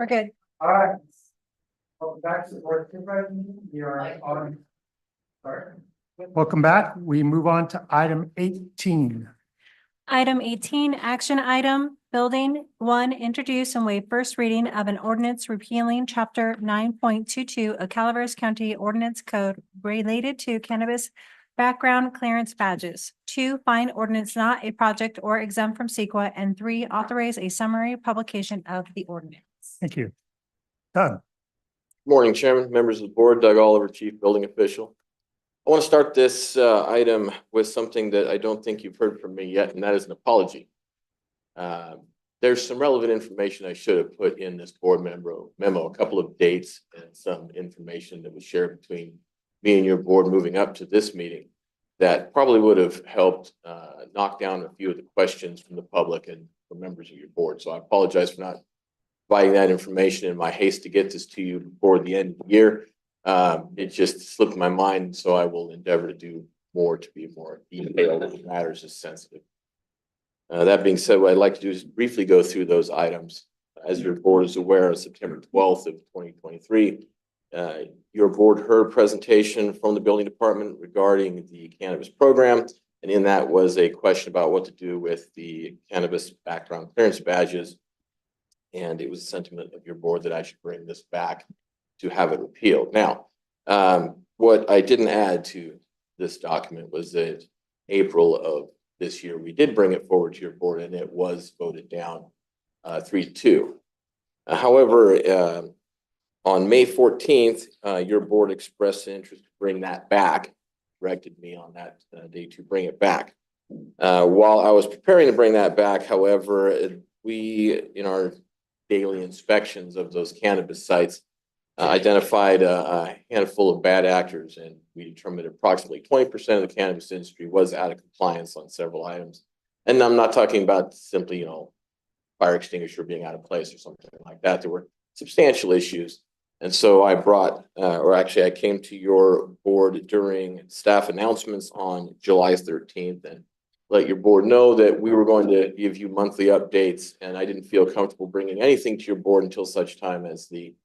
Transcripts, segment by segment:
We're good. All right. Welcome back to the board of supervisors meeting. We are on. Sorry. Welcome back. We move on to item 18. Item 18, action item, building 1, introduce and waive first reading of an ordinance repealing chapter 9.22 of Calaveras County Ordinance Code related to cannabis background clearance badges. 2, find ordinance not a project or exempt from CEQA. And 3, authorize a summary publication of the ordinance. Thank you. Doug. Morning, Chairman, members of the board, Doug Oliver, Chief Building Official. I want to start this item with something that I don't think you've heard from me yet, and that is an apology. There's some relevant information I should have put in this board memo, a couple of dates and some information that was shared between me and your board moving up to this meeting that probably would have helped knock down a few of the questions from the public and from members of your board. So I apologize for not providing that information in my haste to get this to you before the end of the year. It just slipped my mind, so I will endeavor to do more to be more detailed in matters as sensitive. That being said, what I'd like to do is briefly go through those items. As your board is aware, on September 12th of 2023, your board heard a presentation from the building department regarding the cannabis program, and in that was a question about what to do with the cannabis background clearance badges. And it was a sentiment of your board that I should bring this back to have it repealed. Now, what I didn't add to this document was that April of this year, we did bring it forward to your board and it was voted down 3-2. However, on May 14th, your board expressed an interest to bring that back, directed me on that day to bring it back. While I was preparing to bring that back, however, we, in our daily inspections of those cannabis sites, identified a handful of bad actors, and we determined approximately 20% of the cannabis industry was out of compliance on several items. And I'm not talking about simply, fire extinguisher being out of place or something like that. There were substantial issues. And so I brought, I came to your board during staff announcements on July 13th and let your board know that we were going to give you monthly updates. And I didn't feel comfortable bringing anything to your board until such time as the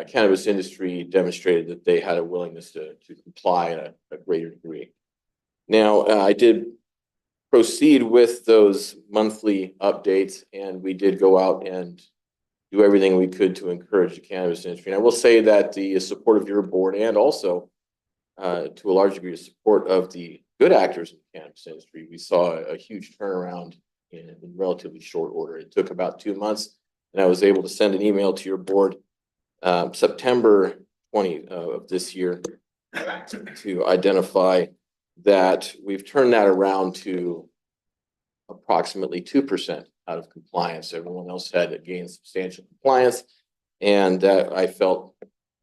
cannabis industry demonstrated that they had a willingness to comply at a greater degree. Now, I did proceed with those monthly updates, and we did go out and do everything we could to encourage the cannabis industry. And I will say that the support of your board and also to a large degree the support of the good actors in the cannabis industry, we saw a huge turnaround in relatively short order. It took about 2 months, and I was able to send an email to your board September 20 of this year to identify that we've turned that around to approximately 2% out of compliance. Everyone else had gained substantial compliance, and I felt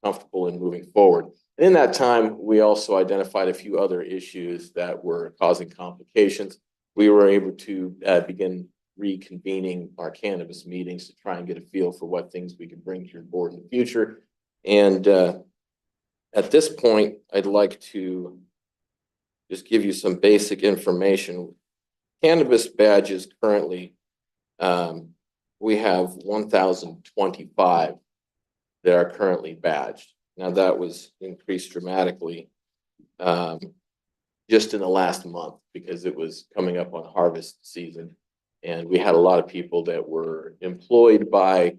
comfortable in moving forward. And in that time, we also identified a few other issues that were causing complications. We were able to begin reconvening our cannabis meetings to try and get a feel for what things we could bring to your board in the future. And at this point, I'd like to just give you some basic information. Cannabis badges currently, we have 1,025 that are currently badged. Now that was increased dramatically just in the last month because it was coming up on harvest season. And we had a lot of people that were employed by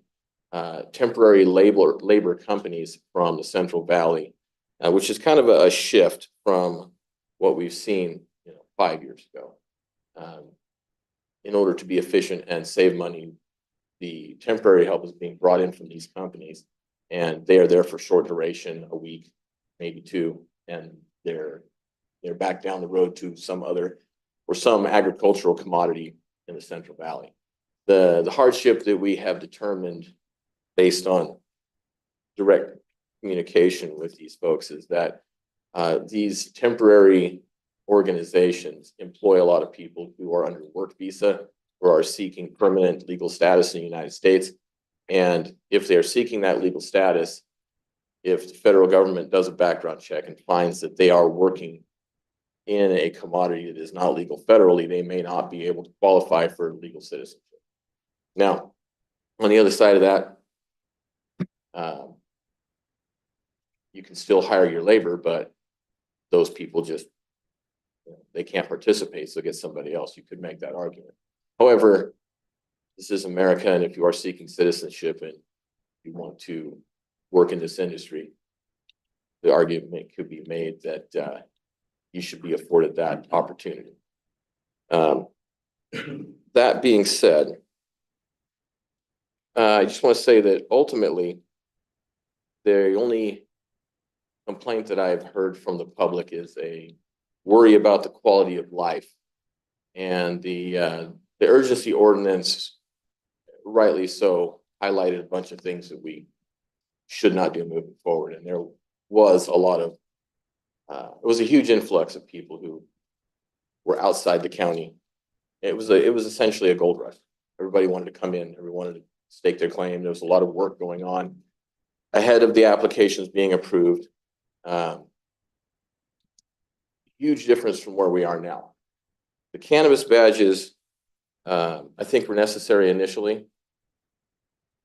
temporary labor companies from the Central Valley, which is kind of a shift from what we've seen 5 years ago. In order to be efficient and save money, the temporary help is being brought in from these companies, and they are there for short duration, a week, maybe 2, and they're back down the road to some other or some agricultural commodity in the Central Valley. The hardship that we have determined based on direct communication with these folks is that these temporary organizations employ a lot of people who are under work visa or are seeking permanent legal status in the United States. And if they're seeking that legal status, if the federal government does a background check and finds that they are working in a commodity that is not legal federally, they may not be able to qualify for legal citizenship. Now, on the other side of that, You can still hire your labor, but those people just, they can't participate, so get somebody else. You could make that argument. However, this is America, and if you are seeking citizenship and you want to work in this industry, the argument could be made that you should be afforded that opportunity. That being said, I just want to say that ultimately, the only complaint that I've heard from the public is a worry about the quality of life, and the urgency ordinance, rightly so, highlighted a bunch of things that we should not do moving forward. And there was a lot of, it was a huge influx of people who were outside the county. It was essentially a gold rush. Everybody wanted to come in. Everyone wanted to stake their claim. There was a lot of work going on ahead of the applications being approved. Huge difference from where we are now. The cannabis badges, I think, were necessary initially.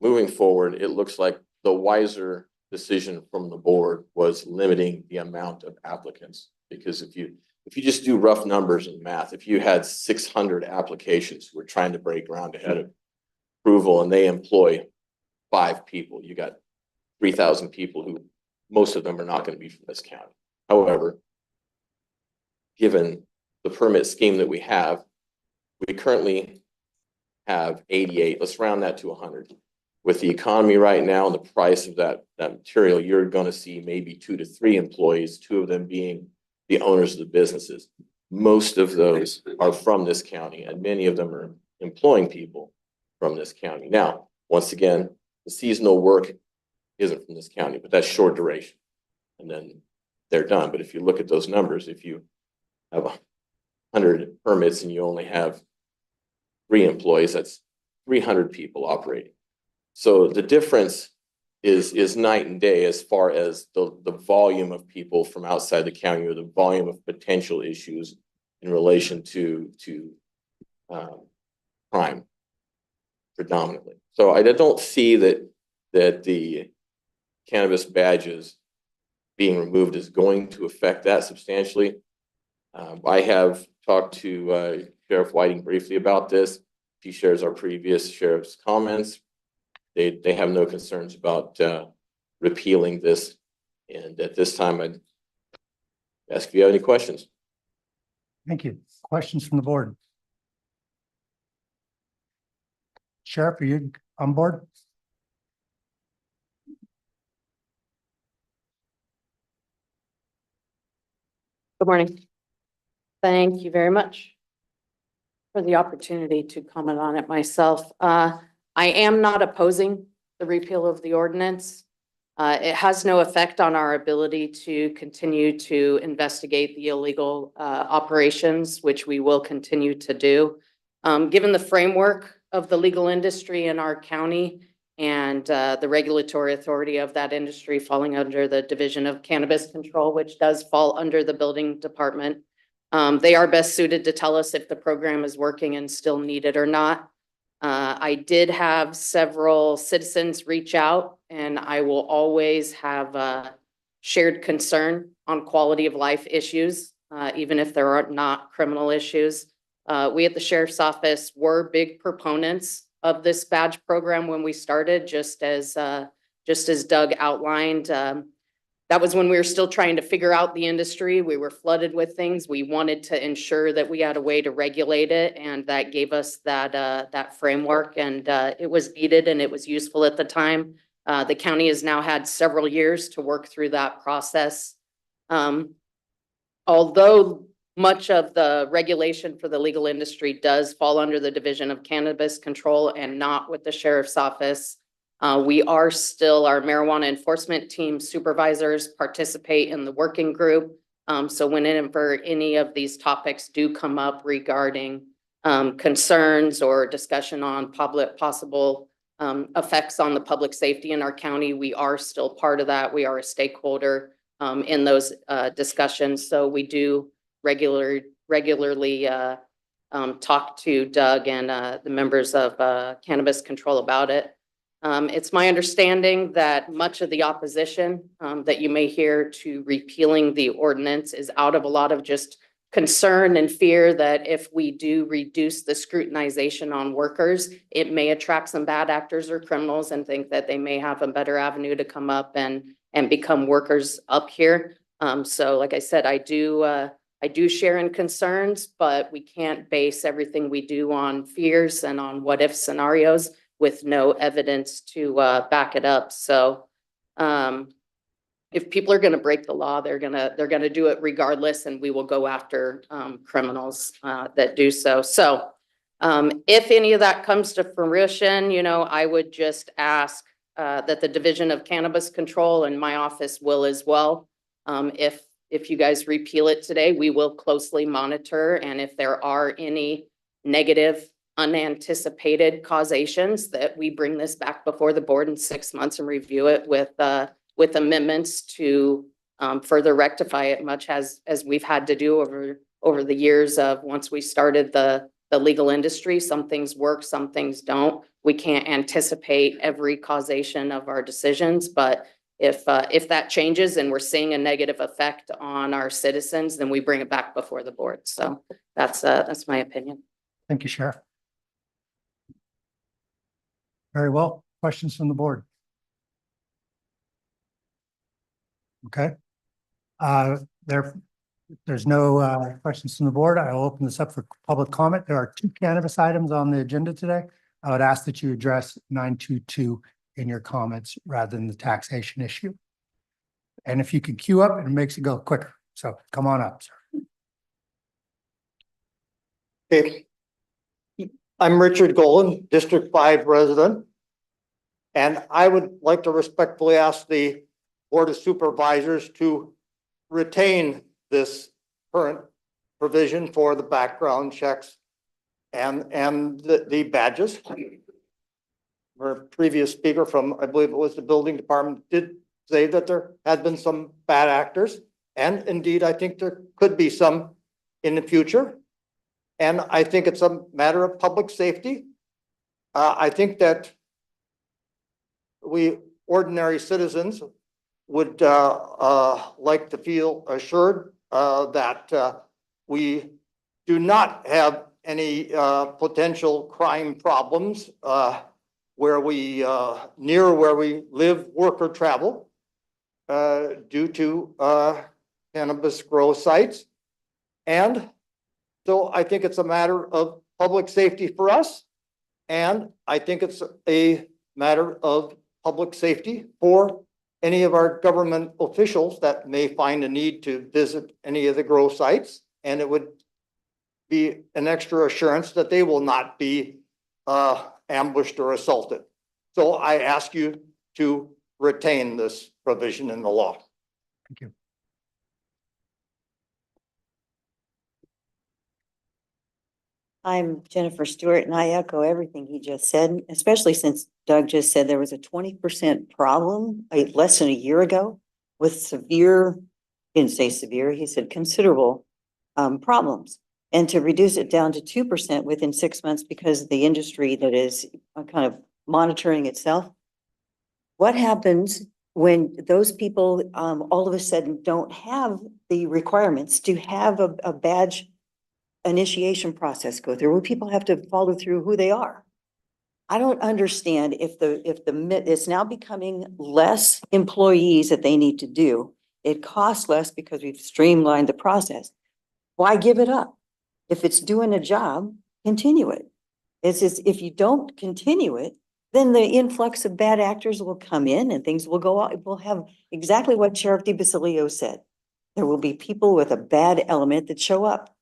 Moving forward, it looks like the wiser decision from the board was limiting the amount of applicants, because if you just do rough numbers and math, if you had 600 applications who were trying to break ground ahead of approval and they employ 5 people, you got 3,000 people who most of them are not going to be from this county. However, given the permit scheme that we currently have 88. Let's round that to 100. With the economy right now and the price of that material, you're going to see maybe 2 to 3 employees, 2 of them being the owners of the businesses. Most of those are from this county, and many of them are employing people from this county. Now, once again, the seasonal work isn't from this county, but that's short duration, and then they're done. But if you look at those numbers, if you have 100 permits and you only have 3 employees, that's 300 people operating. So the difference is night and day as far as the volume of people from outside the county, or the volume of potential issues in relation to crime predominantly. So I don't see that the cannabis badges being removed is going to affect that substantially. I have talked to Sheriff Whiting briefly about this. He shares our previous sheriff's comments. They have no concerns about repealing this. And at this time, I'd ask if you have any questions. Thank you. Questions from the board? Sheriff, are you on board? Good morning. Thank you very much for the opportunity to comment on it myself. I am not opposing the repeal of the ordinance. It has no effect on our ability to continue to investigate the illegal operations, which we will continue to do. Given the framework of the legal industry in our county and the regulatory authority of that industry falling under the Division of Cannabis Control, which does fall under the building department, they are best suited to tell us if the program is working and still needed or not. I did have several citizens reach out, and I will always have a shared concern on quality of life issues, even if there are not criminal issues. We at the sheriff's office were big proponents of this badge program when we started, just as Doug outlined. That was when we were still trying to figure out the industry. We were flooded with things. We wanted to ensure that we had a way to regulate it, and that gave us that framework, and it was needed and it was useful at the time. The county has now had several years to work through that process. Although much of the regulation for the legal industry does fall under the Division of Cannabis Control and not with the sheriff's office, we are still, our marijuana enforcement team supervisors participate in the working group. So whenever any of these topics do come up regarding concerns or discussion on possible effects on the public safety in our county, we are still part of that. We are a stakeholder in those discussions. So we do regularly talk to Doug and the members of Cannabis Control about it. It's my understanding that much of the opposition that you may hear to repealing the ordinance is out of a lot of just concern and fear that if we do reduce the scrutinization on workers, it may attract some bad actors or criminals and think that they may have a better avenue to come up and become workers up here. So like I said, I do share in concerns, but we can't base everything we do on fears and on what if scenarios with no evidence to back it up. So if people are gonna break the law, they're gonna do it regardless, and we will go after criminals that do so. So if any of that comes to fruition, you know, I would just ask that the Division of Cannabis Control and my office will as well. If you guys repeal it today, we will closely monitor, and if there are any negative unanticipated causations, that we bring this back before the board in 6 months and review it with amendments to further rectify it, much as we've had to do over the years of once we started the legal industry. Some things work, some things don't. We can't anticipate every causation of our decisions, but if that changes and we're seeing a negative effect on our citizens, then we bring it back before the board. So that's my opinion. Thank you, Sheriff. Very well. Questions from the board? Okay. There's no questions from the board. I'll open this up for public comment. There are 2 cannabis items on the agenda today. I would ask that you address 922 in your comments rather than the taxation issue. And if you can queue up, it makes it go quicker. So come on up, sir. Okay. I'm Richard Golan, District 5 resident. And I would like to respectfully ask the Board of Supervisors to retain this current provision for the background checks and the badges. Our previous speaker from, I believe it was the building department, did say that there had been some bad actors. And indeed, I think there could be some in the future. And I think it's a matter of public safety. I think that we ordinary citizens would like to feel assured that we do not have any potential crime problems where we near where we live, work, or travel due to cannabis grow sites. And so I think it's a matter of public safety for us. And I think it's a matter of public safety for any of our government officials that may find a need to visit any of the grow sites. And it would be an extra assurance that they will not be ambushed or assaulted. So I ask you to retain this provision in the law. Thank you. I'm Jennifer Stewart, and I echo everything he just said, especially since Doug just said there was a 20% problem less than a year ago with severe, didn't say severe, he said considerable problems. And to reduce it down to 2% within 6 months because of the industry that is kind of monitoring itself. What happens when those people all of a sudden don't have the requirements to have a badge initiation process go through, where people have to follow through who they are? I don't understand if it's now becoming less employees that they need to do. It costs less because we've streamlined the process. Why give it up? If it's doing a job, continue it. It's just, if you don't continue it, then the influx of bad actors will come in and things will go out. We'll have exactly what Sheriff DeBasilio said. There will be people with a bad element that show up.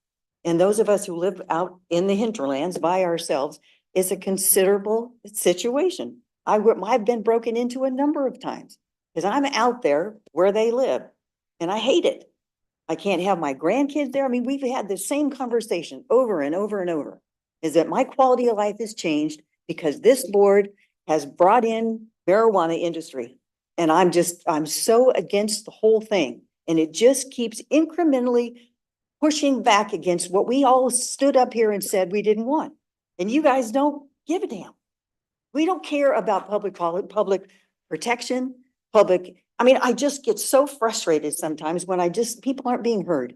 And those of us who live out in the hinterlands by ourselves, it's a considerable situation. I've been broken into a number of times because I'm out there where they live and I hate it. I can't have my grandkids there. I mean, we've had the same conversation over and over and over, is that my quality of life has changed because this board has brought in marijuana industry. And I'm so against the whole thing. And it just keeps incrementally pushing back against what we all stood up here and said we didn't want. And you guys don't give a damn. We don't care about public protection, I just get so frustrated sometimes when people aren't being heard.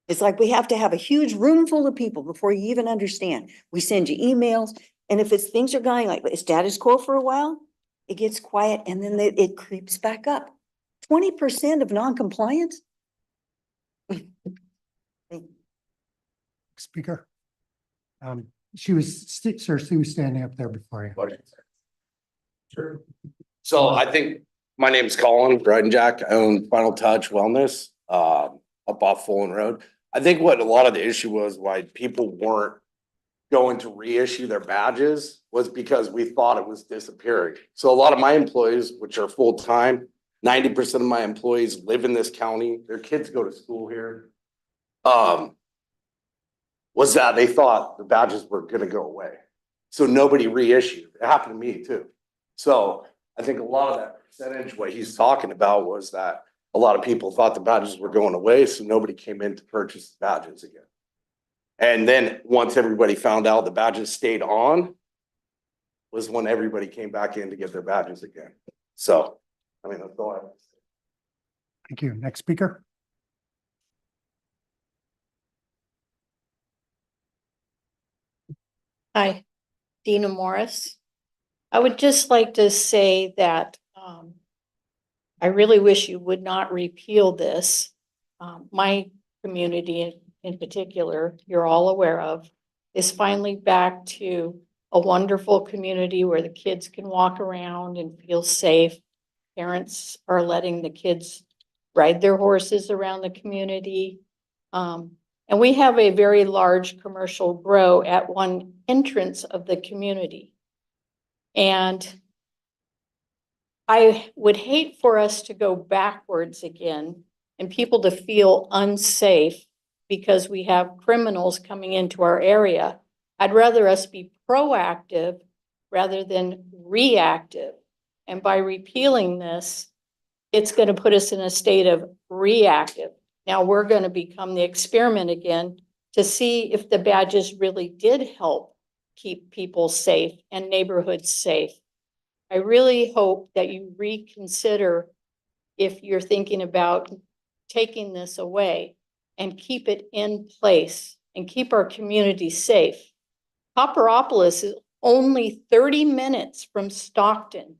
It's like we have to have a huge room full of people before you even understand. We send you emails, and if things are going like status quo for a while, it gets quiet and then it creeps back up. 20% of non-compliance? Speaker. She was standing up there before you. Sure. So I think my name's Colin Breitenjack. I own Final Touch Wellness, up off Fullen Road. I think what a lot of the issue was why people weren't going to reissue their badges was because we thought it was disappearing. So a lot of my employees, which are full-time, 90% of my employees live in this county. Their kids go to school here. Was that they thought the badges were gonna go away. So nobody reissued. It happened to me too. So I think a lot of that percentage, what he's talking about was that a lot of people thought the badges were going away, so nobody came in to purchase the badges again. And then once everybody found out the badges stayed on, was when everybody came back in to get their badges again. So, I mean, that's all I have to say. Thank you. Next speaker. Hi, Dina Morris. I would just like to say that I really wish you would not repeal this. My community in particular, you're all aware of, is finally back to a wonderful community where the kids can walk around and feel safe. Parents are letting the kids ride their horses around the community. And we have a very large commercial grow at one entrance of the community. And I would hate for us to go backwards again and people to feel unsafe because we have criminals coming into our area. I'd rather us be proactive rather than reactive. And by repealing this, it's going to put us in a state of reactive. Now we're going to become the experiment again to see if the badges really did help keep people safe and neighborhoods safe. I really hope that you reconsider if you're thinking about taking this away and keep it in place and keep our community safe. Copperopolis is only 30 minutes from Stockton,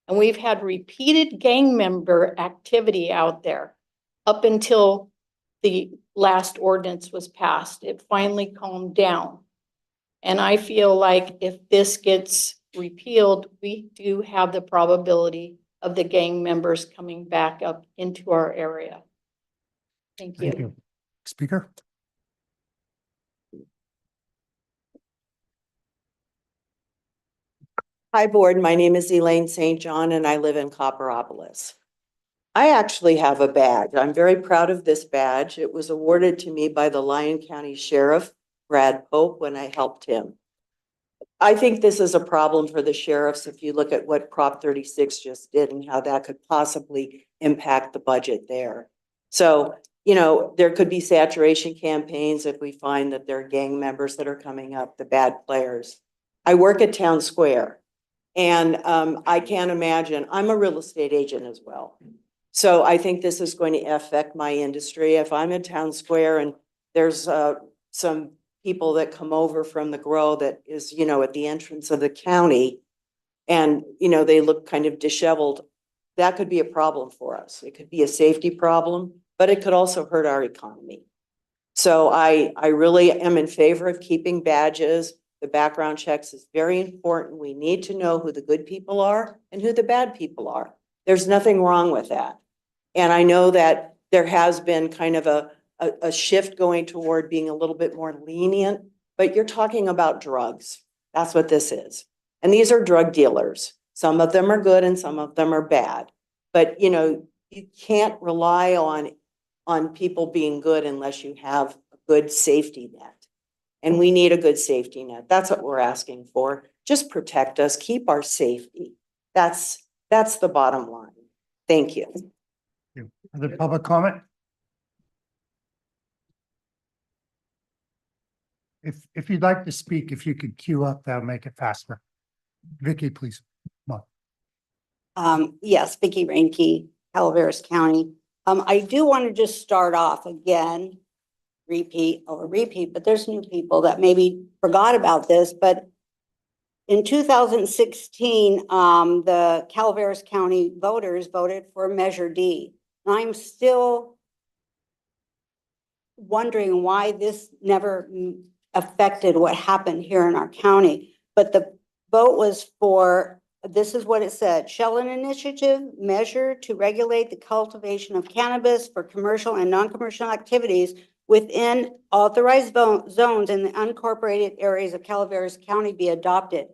and we've had repeated gang member activity out there up until the last ordinance was passed. It finally calmed down. And I feel like if this gets repealed, we do have the probability of the gang members coming back up into our area. Thank you. Thank you. Speaker. Hi, Board. My name is Elaine St. John, and I live in Copperopolis. I actually have a badge. I'm very proud of this badge. It was awarded to me by the Lyon County Sheriff, Brad Pope, when I helped him. I think this is a problem for the sheriffs if you look at what Prop 36 just did and how that could possibly impact the budget there. So, you know, there could be saturation campaigns if we find that there are gang members that are coming up, the bad players. I work at Town Square, and I can't imagine, I'm a real estate agent as well. So I think this is going to affect my industry. If I'm in Town Square and there's some people that come over from the grow that is, you know, at the entrance of the county, and, you know, they look kind of disheveled, that could be a problem for us. It could be a safety problem, but it could also hurt our economy. So I really am in favor of keeping badges. The background checks is very important. We need to know who the good people are and who the bad people are. There's nothing wrong with that. And I know that there has been kind of a shift going toward being a little bit more lenient, but you're talking about drugs. That's what this is. And these are drug dealers. Some of them are good and some of them are bad. But, you know, you can't rely on people being good unless you have a good safety net. And we need a good safety net. That's what we're asking for. Just protect us, keep our safety. That's the bottom line. Thank you. Other public comment? If you'd like to speak, if you could queue up, that'll make it faster. Vicky, please. Yes, Vicki Rainke, Calaveras County. I do want to just start off again, repeat, but there's new people that maybe forgot about this, but in 2016, the Calaveras County voters voted for Measure D. And I'm still wondering why this never affected what happened here in our county. But the vote was for, this is what it said: shall an initiative measure to regulate the cultivation of cannabis for commercial and non-commercial activities within authorized zones in the unincorporated areas of Calaveras County be adopted?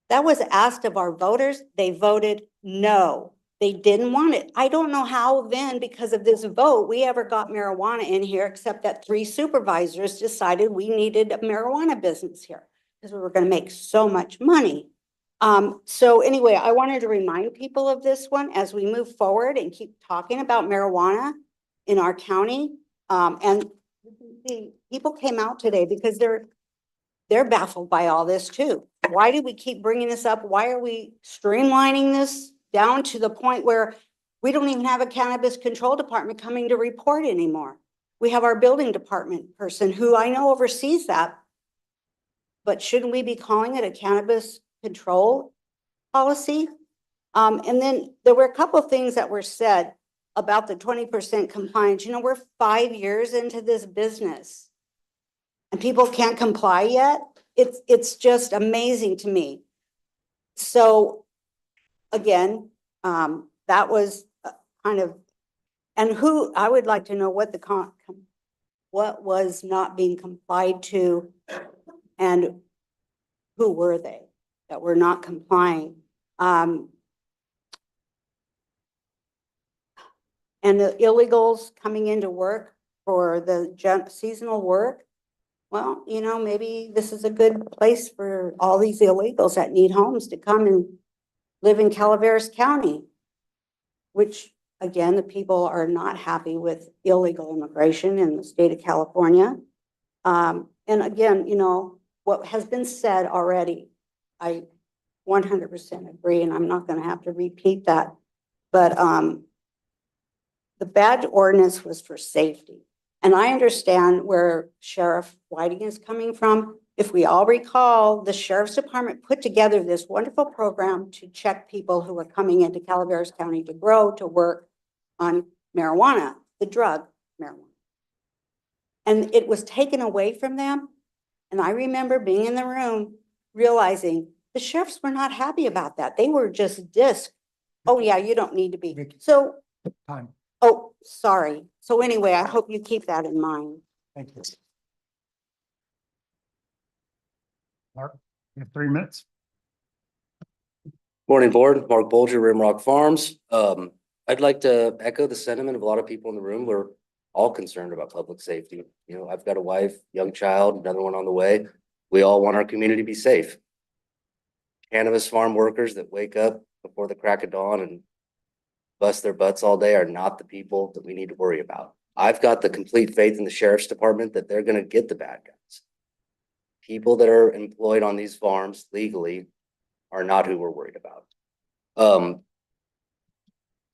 That was asked of our voters. They voted no. They didn't want it. I don't know how then, because of this vote, we ever got marijuana in here, except that 3 supervisors decided we needed a marijuana business here because we were going to make so much money. So anyway, I wanted to remind people of this one as we move forward and keep talking about marijuana in our county. And the people came out today because they're baffled by all this too. Why do we keep bringing this up? Why are we streamlining this down to the point where we don't even have a cannabis control department coming to report anymore? We have our building department person who I know oversees that, but shouldn't we be calling it a cannabis control policy? And then there were a couple of things that were said about the 20% compliance. You know, we're 5 years into this business and people can't comply yet. It's just amazing to me. So again, that was kind of, and who, I would like to know what what was not being complied to and who were they that were not complying. And the illegals coming into work for the seasonal work. Well, you know, maybe this is a good place for all these illegals that need homes to come and live in Calaveras County, which again, the people are not happy with illegal immigration in the state of California. And again, you know, what has been said already, I 100% agree, and I'm not going to have to repeat that. But the badge ordinance was for safety. And I understand where Sheriff Whiting is coming from. If we all recall, the Sheriff's Department put together this wonderful program to check people who are coming into Calaveras County to grow, to work on marijuana, the drug marijuana. And it was taken away from them. And I remember being in the room, realizing the sheriffs were not happy about that. They were just dissed. Oh yeah, you don't need to be. So, Time. oh, sorry. So anyway, I hope you keep that in mind. Thank you. Mark, you have 3 minutes. Morning, board. Mark Bolger, Rimrock Farms. I'd like to echo the sentiment of a lot of people in the room. We're all concerned about public safety. You know, I've got a wife, young child, another one on the way. We all want our community to be safe. Cannabis farm workers that wake up before the crack of dawn and bust their butts all day are not the people that we need to worry about. I've got the complete faith in the sheriff's department that they're going to get the bad guys. People that are employed on these farms legally are not who we're worried about.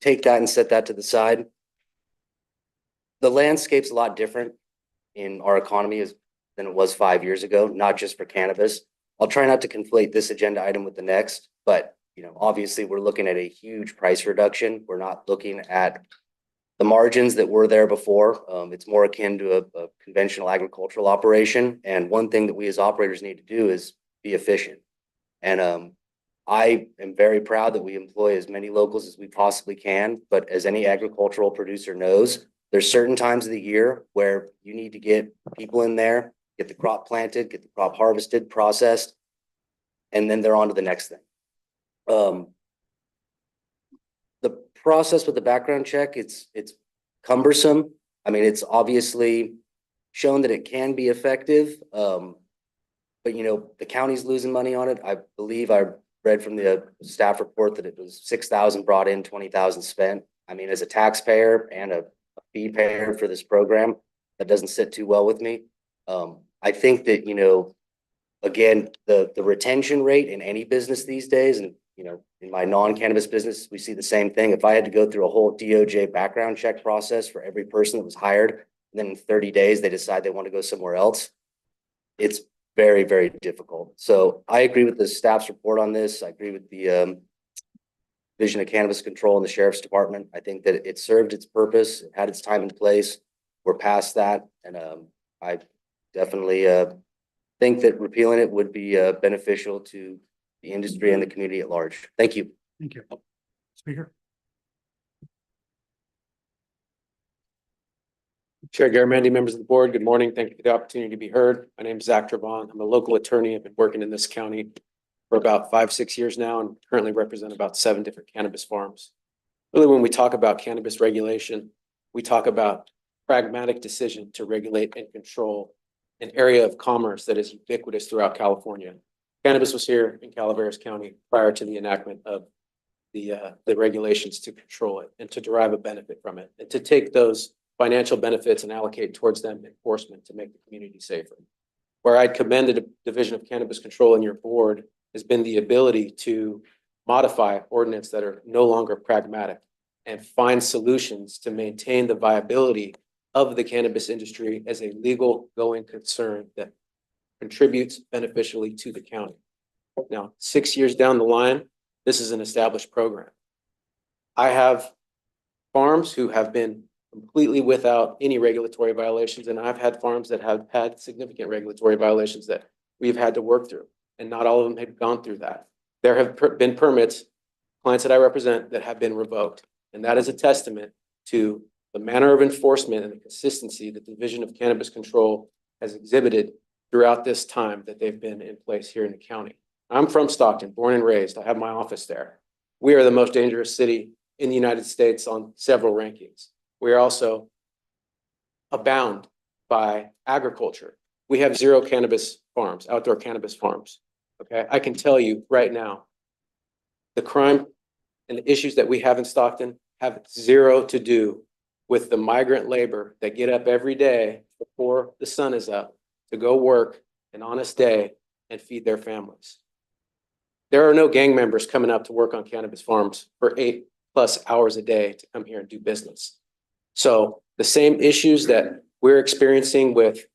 Take that and set that to the side. The landscape's a lot different in our economy than it was 5 years ago, not just for cannabis. I'll try not to conflate this agenda item with the next, but you know, obviously we're looking at a huge price reduction. We're not looking at the margins that were there before. It's more akin to a conventional agricultural operation. And one thing that we as operators need to do is be efficient. And I am very proud that we employ as many locals as we possibly can. But as any agricultural producer knows, there's certain times of the year where you need to get people in there, get the crop planted, get the crop harvested, processed, and then they're on to the next thing. The process with the background check, it's cumbersome. I mean, it's obviously shown that it can be effective. But you know, the county's losing money on it. I believe I read from the staff report that it was 6,000 brought in, 20,000 spent. I mean, as a taxpayer and a fee payer for this program, that doesn't sit too well with me. I think that, you know, again, the retention rate in any business these days, and you know, in my non-cannabis business, we see the same thing. If I had to go through a whole DOJ background check process for every person that was hired, and then in 30 days they decide they want to go somewhere else, it's very, very difficult. So I agree with the staff's report on this. I agree with the Division of Cannabis Control in the Sheriff's Department. I think that it served its purpose, it had its time and place. We're past that, and I definitely think that repealing it would be beneficial to the industry and the community at large. Thank you. Thank you. Speaker? Chair Garamendi, members of the board, good morning. Thank you for the opportunity to be heard. My name is Zach Trevon. I'm a local attorney. I've been working in this county for about 5-6 years now and currently represent about 7 different cannabis farms. Really, when we talk about cannabis regulation, we talk about pragmatic decision to regulate and control an area of commerce that is ubiquitous throughout California. Cannabis was here in Calaveras County prior to the enactment of the regulations to control it and to derive a benefit from it, and to take those financial benefits and allocate towards them enforcement to make the community safer. Where I'd commend the Division of Cannabis Control and your board has been the ability to modify ordinance that are no longer pragmatic and find solutions to maintain the viability of the cannabis industry as a legal going concern that contributes beneficially to the county. Now, 6 years down the line, this is an established program. I have farms who have been completely without any regulatory violations, and I've had farms that have had significant regulatory violations that we've had to work through, and not all of them have gone through that. There have been permits, clients that I represent, that have been revoked, and that is a testament to the manner of enforcement and the consistency that the Division of Cannabis Control has exhibited throughout this time that they've been in place here in the county. I'm from Stockton, born and raised. I have my office there. We are the most dangerous city in the United States on several rankings. We are also abound by agriculture. We have 0 cannabis farms, outdoor cannabis farms. Okay, I can tell you right now, the crime and the issues that we have in Stockton have 0 to do with the migrant labor that get up every day before the sun is up to go work an honest day and feed their families. There are no gang members coming up to work on cannabis farms for 8+ hours a day to come here and do business. So the same issues that we're experiencing with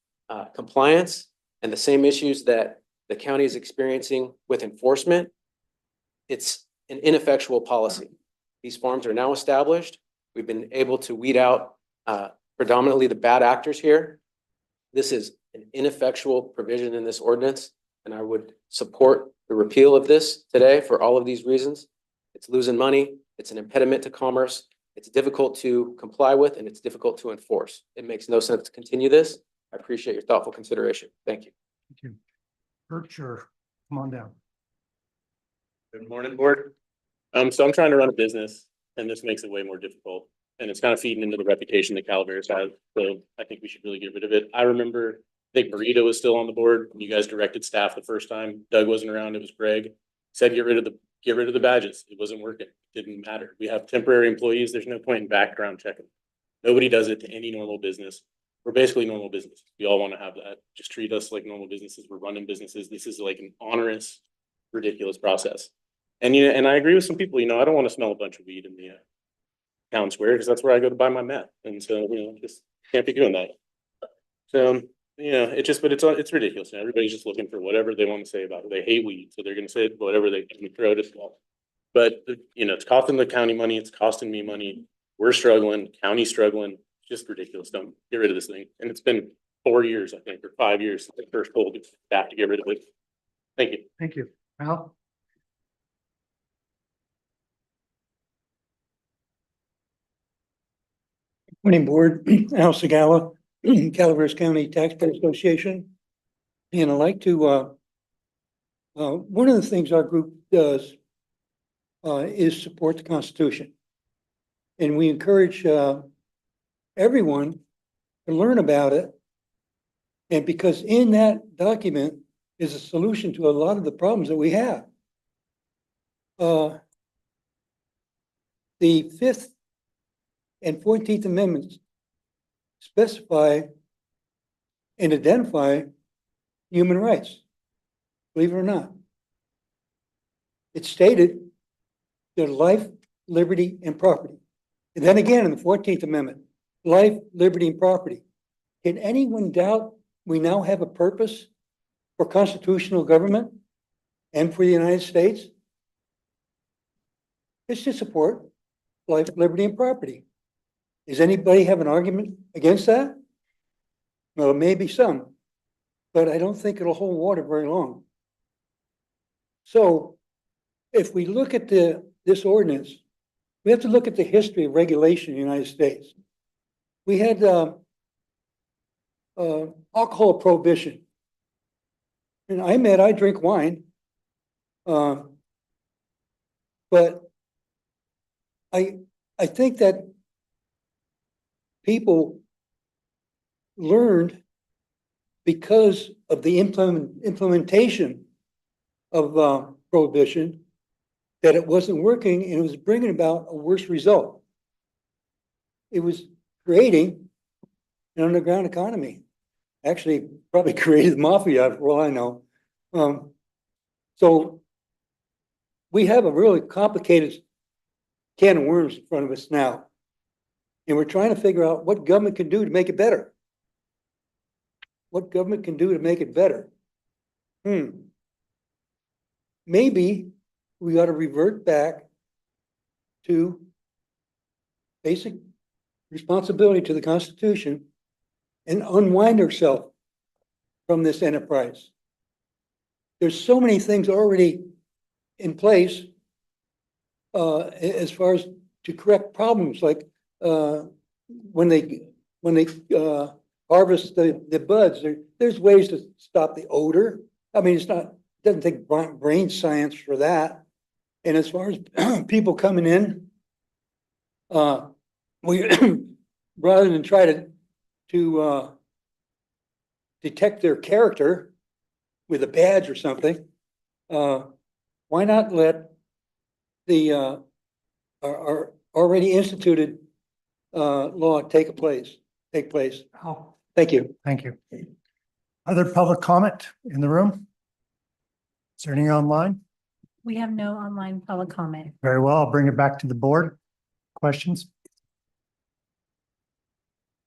compliance and the same issues that the county is experiencing with enforcement, it's an ineffectual policy. These farms are now established. We've been able to weed out predominantly the bad actors here. This is an ineffectual provision in this ordinance, and I would support the repeal of this today for all of these reasons. It's losing money. It's an impediment to commerce. It's difficult to comply with, and it's difficult to enforce. It makes no sense to continue this. I appreciate your thoughtful consideration. Thank you. Thank you. Sure. Come on down. Good morning, board. So I'm trying to run a business, and this makes it way more difficult. And it's kind of feeding into the reputation that Calaveras has. So I think we should really get rid of it. I remember, I think Burrito was still on the board when you guys directed staff the first time. Doug wasn't around. It was Greg. Said get rid of the badges. It wasn't working. It didn't matter. We have temporary employees. There's no point in background checking. Nobody does it to any normal business. We're basically normal business. We all want to have that. Just treat us like normal businesses. We're running businesses. This is like an onerous, ridiculous process. And and I agree with some people. I don't want to smell a bunch of weed in the town square because that's where I go to buy my meth. And so just can't be doing that. So it's ridiculous. Everybody's just looking for whatever they want to say about it. They hate weed, so they're going to say whatever they can throw at us all. But it's costing the county money. It's costing me money. We're struggling. County's struggling. It's just ridiculous. Don't get rid of this thing. And it's been 4 years, I think, or 5 years since I first told staff to get rid of it. Thank you. Thank you. Al? Morning, board. Al Segala, Calaveras County Taxpayer Association. And I'd like to, one of the things our group does is support the Constitution. And we encourage everyone to learn about it. And because in that document is a solution to a lot of the problems that we have. The 5th and 14th Amendments specify and identify human rights. believe it or not. It's stated their life, liberty, and property. And then again, in the 14th Amendment, life, liberty, and property. Can anyone doubt we now have a purpose for constitutional government and for the United States? It's to support life, liberty, and property. Does anybody have an argument against that? Well, maybe some, but I don't think it'll hold water very long. So if we look at this ordinance, we have to look at the history of regulation in the United States. We had alcohol prohibition. And I drink wine. But I think that people learned because of the implementation of prohibition that it wasn't working and it was bringing about a worse result. It was creating an underground economy. Actually, probably created the mafia, for all I know. So we have a really complicated can of worms in front of us now. And we're trying to figure out what government can do to make it better. What government can do to make it better. Maybe we ought to revert back to basic responsibility to the Constitution and unwind ourselves from this enterprise. There's so many things already in place as far as to correct problems, like when they harvest the buds, there's ways to stop the odor. I mean, it doesn't take brain science for that. And as far as people coming in, we rather than try to detect their character with a badge or something, why not let the our already instituted law take place? Oh, Thank you. thank you. Other public comment in the room? Is there any online? We have no online public comment. Very well, I'll bring it back to the board. Questions?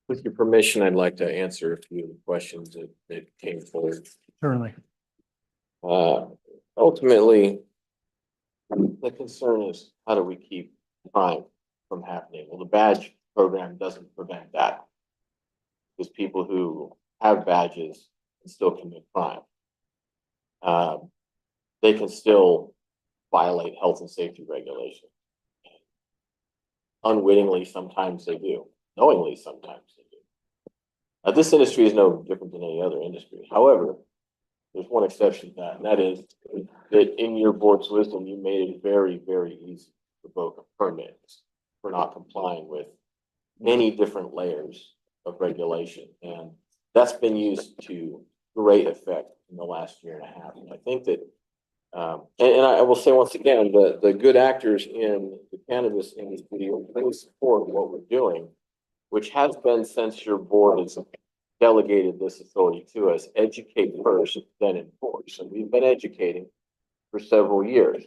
With your permission, I'd like to answer a few of the questions that came forward. Certainly. Ultimately, the concern is how do we keep crime from happening? Well, the badge program doesn't prevent that. Because people who have badges can still commit crime. They can still violate health and safety regulations. Unwittingly, sometimes they do. Knowingly, sometimes they do. This industry is no different than any other industry. However, there's one exception to that, and that is that in your board's wisdom, you made it very, very easy to revoke a permit for not complying with many different layers of regulation. And that's been used to great effect in the last year and a half. And I think that, and I will say once again, the good actors in the cannabis industry really support what we're doing, which has been, since your board has delegated this authority to us, educate first, then enforce. And we've been educating for several years.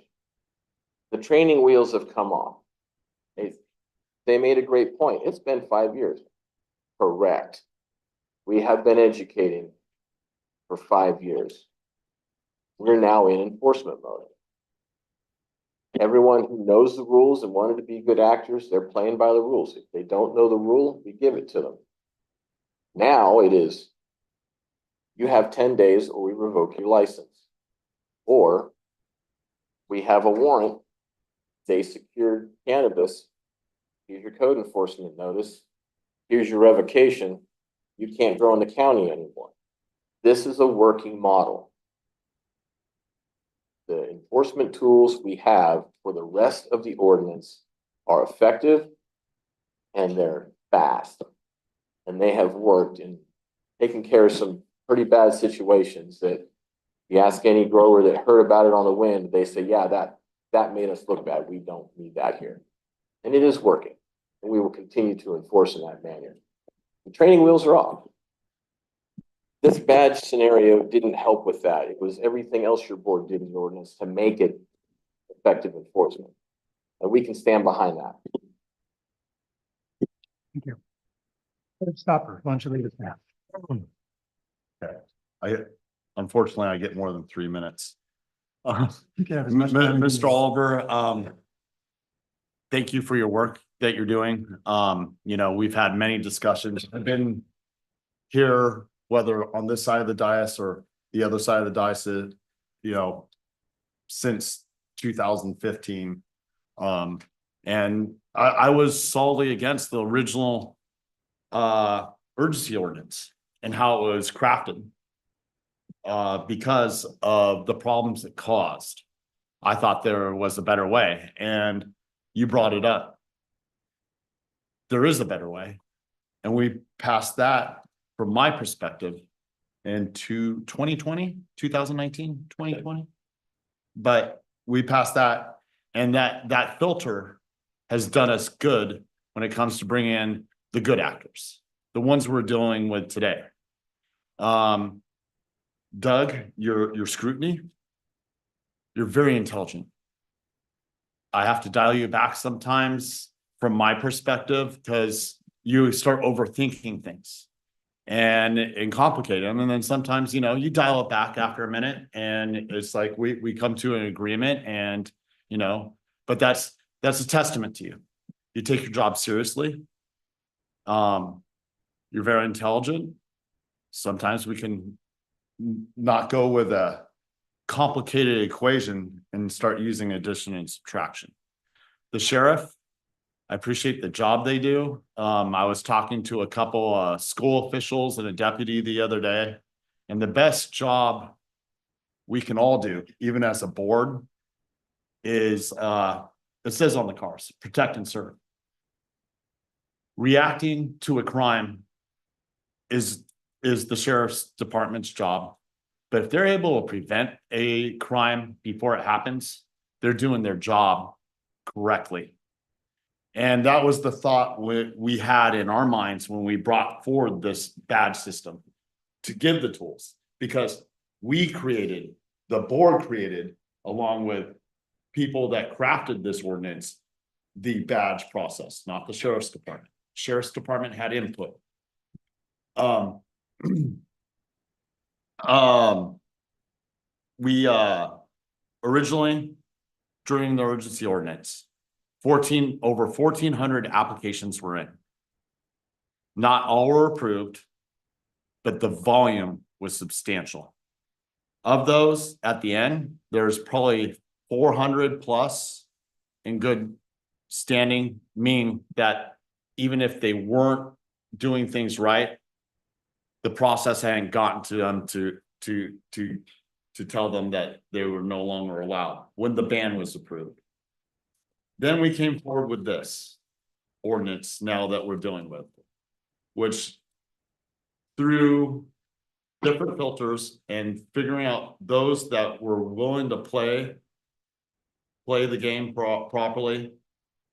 The training wheels have come off. They made a great point. It's been 5 years. Correct. We have been educating for 5 years. We're now in enforcement mode. Everyone who knows the rules and wanted to be good actors, they're playing by the rules. If they don't know the rule, we give it to them. Now it is, you have 10 days or we revoke your license. Or we have a warrant, they secured cannabis, here's your code enforcement notice, here's your revocation, you can't grow in the county anymore. This is a working model. The enforcement tools we have for the rest of the ordinance are effective and they're fast. And they have worked in taking care of some pretty bad situations that you ask any grower that heard about it on the wind, they say, yeah, that made us look bad. We don't need that here. And it is working. And we will continue to enforce in that manner. The training wheels are off. This badge scenario didn't help with that. It was everything else your board did in the ordinance to make it effective enforcement. And we can stand behind that. Thank you. Stopper, why don't you lead us now? Okay, unfortunately, I get more than 3 minutes. You can have as much time as you Mr. need. Oliver, thank you for your work that you're doing. You know, we've had many discussions. I've been here, whether on this side of the dais or the other side of the dais, you know, since 2015. And I was solidly against the original urgency ordinance and how it was crafted because of the problems it caused. I thought there was a better way, and you brought it up. There is a better way, and we passed that from my perspective into 2020, 2019, 2020. But we passed that, and that filter has done us good when it comes to bringing in the good actors, the ones we're dealing with today. Doug, your scrutiny, you're very intelligent. I have to dial you back sometimes from my perspective because you start overthinking things and complicate them. And then sometimes, you know, you dial it back after a minute and it's like we come to an agreement and, you know, but that's a testament to you. You take your job seriously. You're very intelligent. Sometimes we can not go with a complicated equation and start using addition and subtraction. The sheriff, I appreciate the job they do. I was talking to a couple school officials and a deputy the other day, and the best job we can all do, even as a board, is it says on the cars, protect and serve. Reacting to a crime is the sheriff's department's job. But if they're able to prevent a crime before it happens, they're doing their job correctly. And that was the thought we had in our minds when we brought forward this badge system to give the tools, because we created, the board created, along with people that crafted this ordinance, the badge process, not the sheriff's department. Sheriff's department had input. We originally, during the urgency ordinance, over 1,400 applications were in. Not all were approved, but the volume was substantial. Of those, at the end, there's probably 400 plus in good standing, meaning that even if they weren't doing things right, the process hadn't gotten to them to tell them that they were no longer allowed when the ban was approved. Then we came forward with this ordinance now that we're dealing with, which through different filters and figuring out those that were willing to play the game properly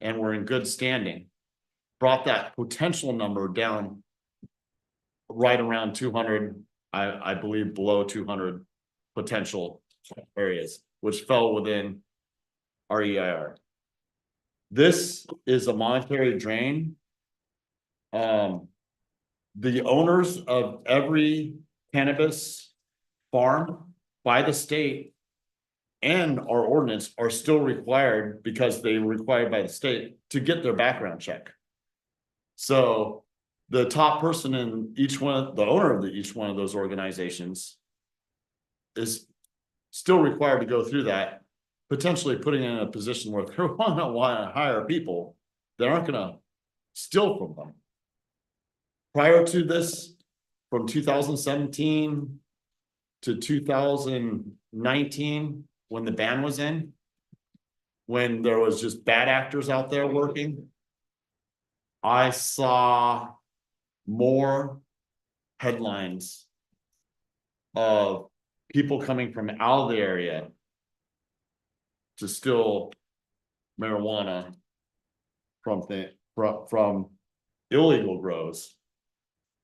and were in good standing, brought that potential number down right around 200, I believe below 200 potential areas, which fell within our EIR. This is a monetary drain. The owners of every cannabis farm by the state and our ordinance are still required, because they are required by the state, to get their background check. So the top person in each one, the owner of each one of those organizations is still required to go through that, potentially putting in a position where they want to hire people that aren't going to steal from them. Prior to this, from 2017 to 2019, when the ban was in, when there was just bad actors out there working, I saw more headlines of people coming from out of the area to steal marijuana from illegal grows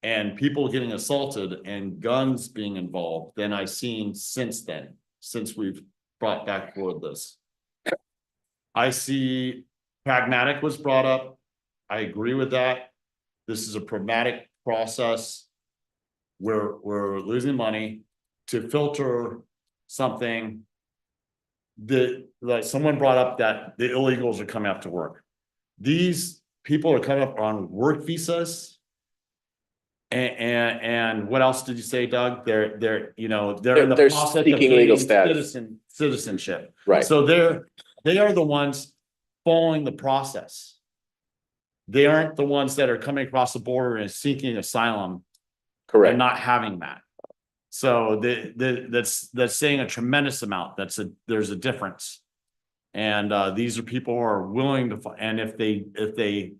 and people getting assaulted and guns being involved than I've seen since then, since we've brought back forward this. I see pragmatic was brought up. I agree with that. This is a pragmatic process. We're losing money to filter something that, like someone brought up, that the illegals are coming up to work. These people are coming up on work visas. And what else did you say, Doug? They're in the They're process of seeking legal gaining status. citizenship. Right. So they are the ones following the process. They aren't the ones that are coming across the border and seeking asylum Correct. and not having that. So that's saying a tremendous amount. There's a difference. And these are people who are willing to, and if they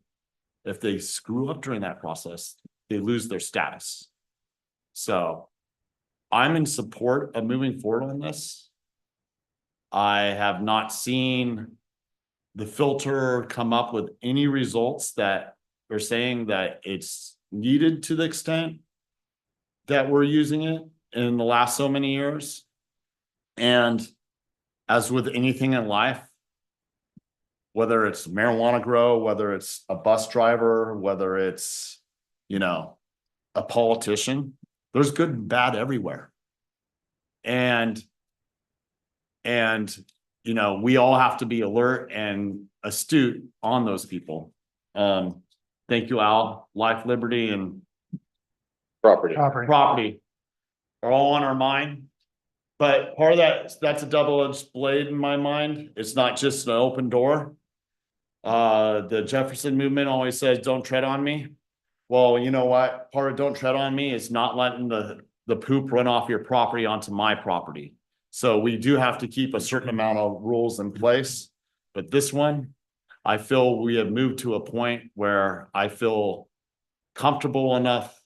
screw up during that process, they lose their status. So I'm in support of moving forward on this. I have not seen the filter come up with any results that are saying that it's needed to the extent that we're using it in the last so many years. And as with anything in life, whether it's marijuana grow, whether it's a bus driver, whether it's, a politician, there's good and bad everywhere. And we all have to be alert and astute on those people. Thank you, Al. Life, liberty, and Property. property are all on our mind. But part of that's a double-edged blade in my mind. It's not just an open door. The Jefferson movement always says, don't tread on me. Well, you know what? Part of don't tread on me is not letting the poop run off your property onto my property. So we do have to keep a certain amount of rules in place. But this one, I feel we have moved to a point where I feel comfortable enough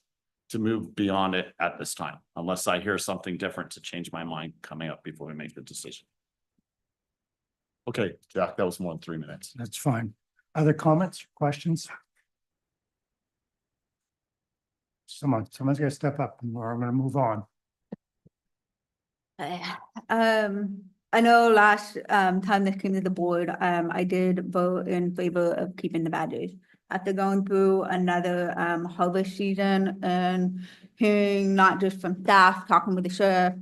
to move beyond it at this time, unless I hear something different to change my mind coming up before we make the decision. Okay, Jack, that was more than 3 minutes. That's fine. Other comments, questions? Someone's gonna step up or I'm gonna move on. I know last time this came to the board, I did vote in favor of keeping the badges. After going through another harvest season and hearing not just from staff, talking with the sheriff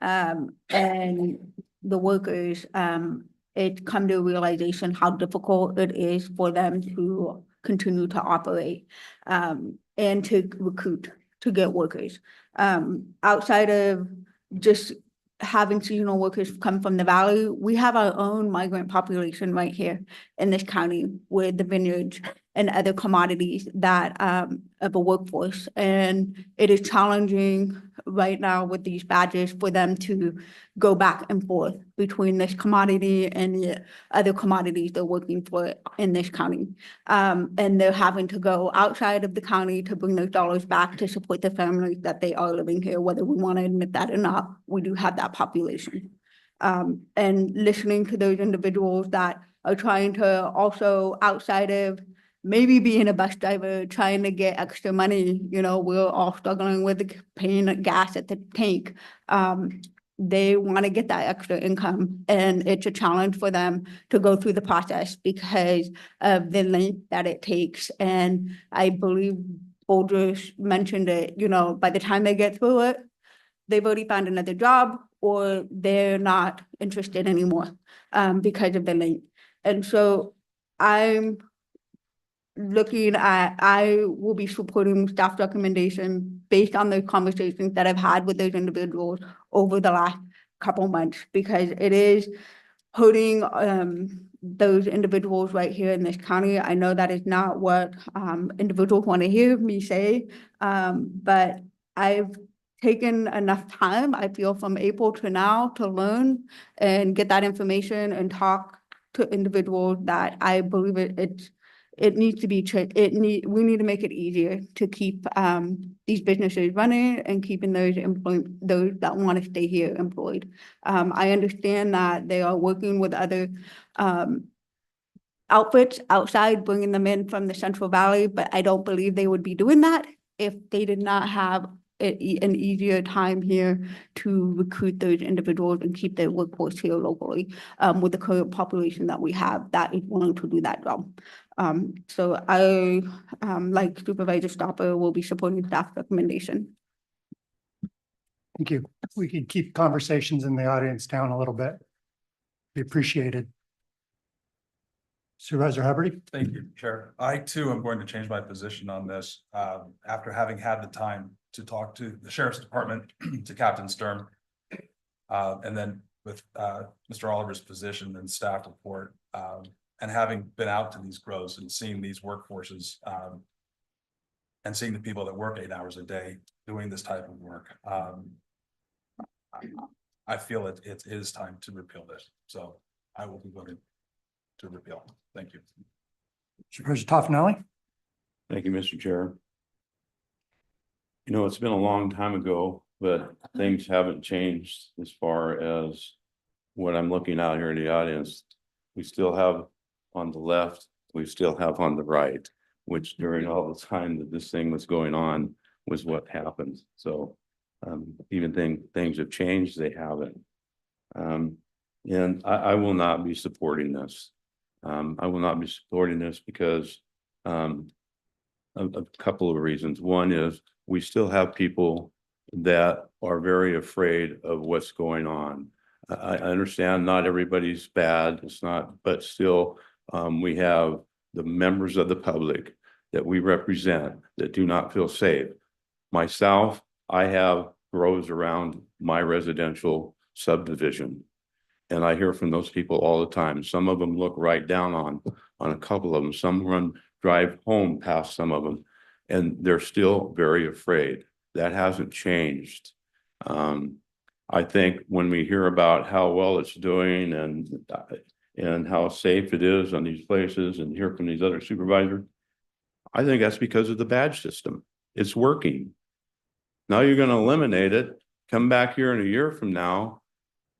and the workers, it's come to a realization how difficult it is for them to continue to operate and to recruit, to get workers. Outside of just having seasonal workers come from the valley, we have our own migrant population right here in this county with the vineyards and other commodities that of a workforce. And it is challenging right now with these badges for them to go back and forth between this commodity and the other commodities they're working for in this county. And they're having to go outside of the county to bring those dollars back to support the families that they are living here, whether we want to admit that or not. We do have that population. And listening to those individuals that are trying to also, outside of maybe being a bus driver, trying to get extra money, we're all struggling with paying gas at the tank. They want to get that extra income, and it's a challenge for them to go through the process because of the length that it takes. And I believe Bolger mentioned it, by the time they get through it, they've already found another job or they're not interested anymore because of the length. And so I will be supporting staff recommendation based on the conversations that I've had with those individuals over the last couple months, because it is hurting those individuals right here in this county. I know that is not what individuals want to hear me say, but I've taken enough time, I feel, from April to now to learn and get that information and talk to individuals that I believe it needs to be, we need to make it easier to keep these businesses running and keeping those that want to stay here employed. I understand that they are working with other outfits outside, bringing them in from the Central Valley, but I don't believe they would be doing that if they did not have an easier time here to recruit those individuals and keep their workforce here locally, with the current population that we have that is willing to do that job. So I, like Supervisor Stopper, will be supporting staff recommendation. Thank you. If we could keep conversations in the audience down a little bit, be appreciated. Supervisor Hubbard? Thank you, Chair. I too am going to change my position on this, after having had the time to talk to the Sheriff's Department, to Captain Sturm. And then with Mr. Oliver's position and staff report, and having been out to these grows and seeing these workforces, and seeing the people that work 8 hours a day doing this type of work, I feel it is time to repeal this. So I will be voting to repeal. Thank you. Supervisor Toffenelli? Thank you, Mr. Chair. You know, it's been a long time ago, but things haven't changed as far as what I'm looking out here in the audience. We still have on the left, we still have on the right, which during all the time that this thing was going on was what happened. So even things have changed, they haven't. And I will not be supporting this. I will not be supporting this because of a couple of reasons. One is we still have people that are very afraid of what's going on. I understand not everybody's bad, it's not, but still we have the members of the public that we represent that do not feel safe. Myself, I have grows around my residential subdivision. And I hear from those people all the time. Some of them look right down on a couple of them. Some drive home past some of them, and they're still very afraid. That hasn't changed. I think when we hear about how well it's doing and how safe it is on these places and hear from these other supervisors, I think that's because of the badge system. It's working. Now you're going to eliminate it. Come back here in a year from now,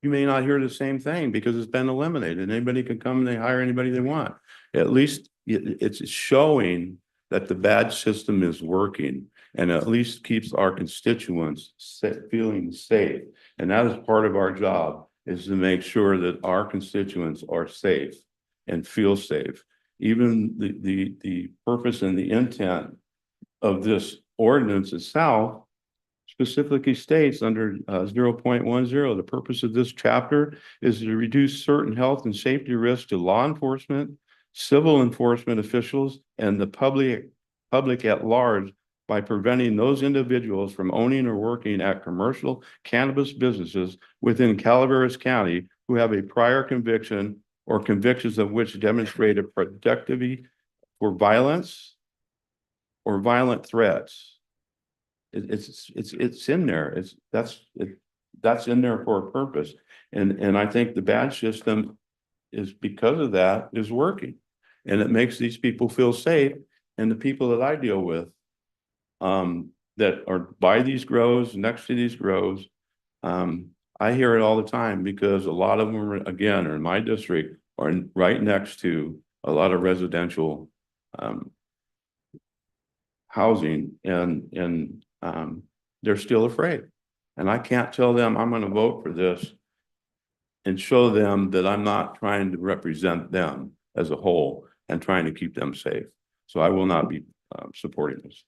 you may not hear the same thing because it's been eliminated. Anybody can come and they hire anybody they want. At least it's showing that the badge system is working and at least keeps our constituents feeling safe. And that is part of our job, is to make sure that our constituents are safe and feel safe. Even the purpose and the intent of this ordinance itself specifically states under 0.10, the purpose of this chapter is to reduce certain health and safety risks to law enforcement, civil enforcement officials, and the public at large by preventing those individuals from owning or working at commercial cannabis businesses within Calaveras County who have a prior conviction or convictions of which demonstrate a productivity for violence or violent threats. It's in there. That's in there for a purpose. And I think the badge system is, because of that, is working. And it makes these people feel safe. And the people that I deal with that are by these grows, next to these grows, I hear it all the time because a lot of them are, again, are in my district, are right next to a lot of residential housing, and they're still afraid. And I can't tell them I'm going to vote for this and show them that I'm not trying to represent them as a whole and trying to keep them safe. So I will not be supporting this.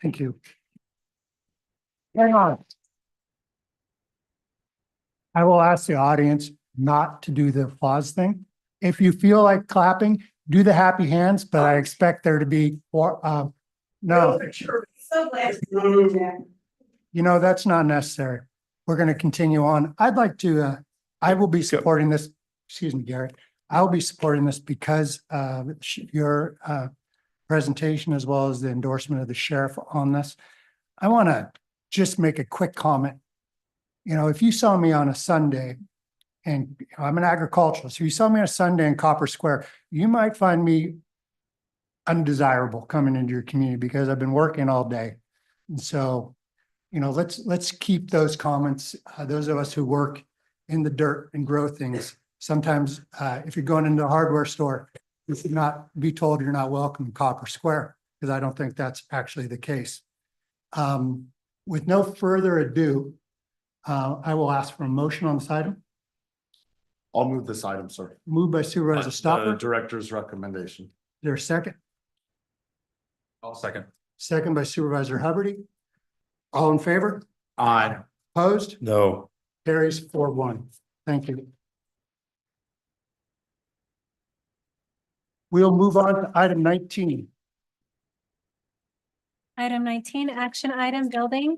Thank you. Hang on. I will ask the audience not to do the applause thing. If you feel like clapping, do the happy hands, but I expect there to be no. So glad. You know, that's not necessary. We're going to continue on. I'd like to, I will be supporting this. Excuse me, Gary. I will be supporting this because your presentation as well as the endorsement of the sheriff on this. I want to just make a quick comment. You know, if you saw me on a Sunday, and I'm an agriculturalist, if you saw me on a Sunday in Copper Square, you might find me undesirable coming into your community because I've been working all day. And so, you know, let's keep those comments, those of us who work in the dirt and grow things. Sometimes if you're going into a hardware store, you should not be told you're not welcome in Copper Square, because I don't think that's actually the case. With no further ado, I will ask for a motion on this item. I'll move this item, sir. Moved by Supervisor Stopper. Is Director's recommendation. there a second? I'll second. Second by Supervisor Hubbard. All in favor? Aye. Opposed? No. Carries 4-1. Thank you. We'll move on to item 19. Item 19, action item, building.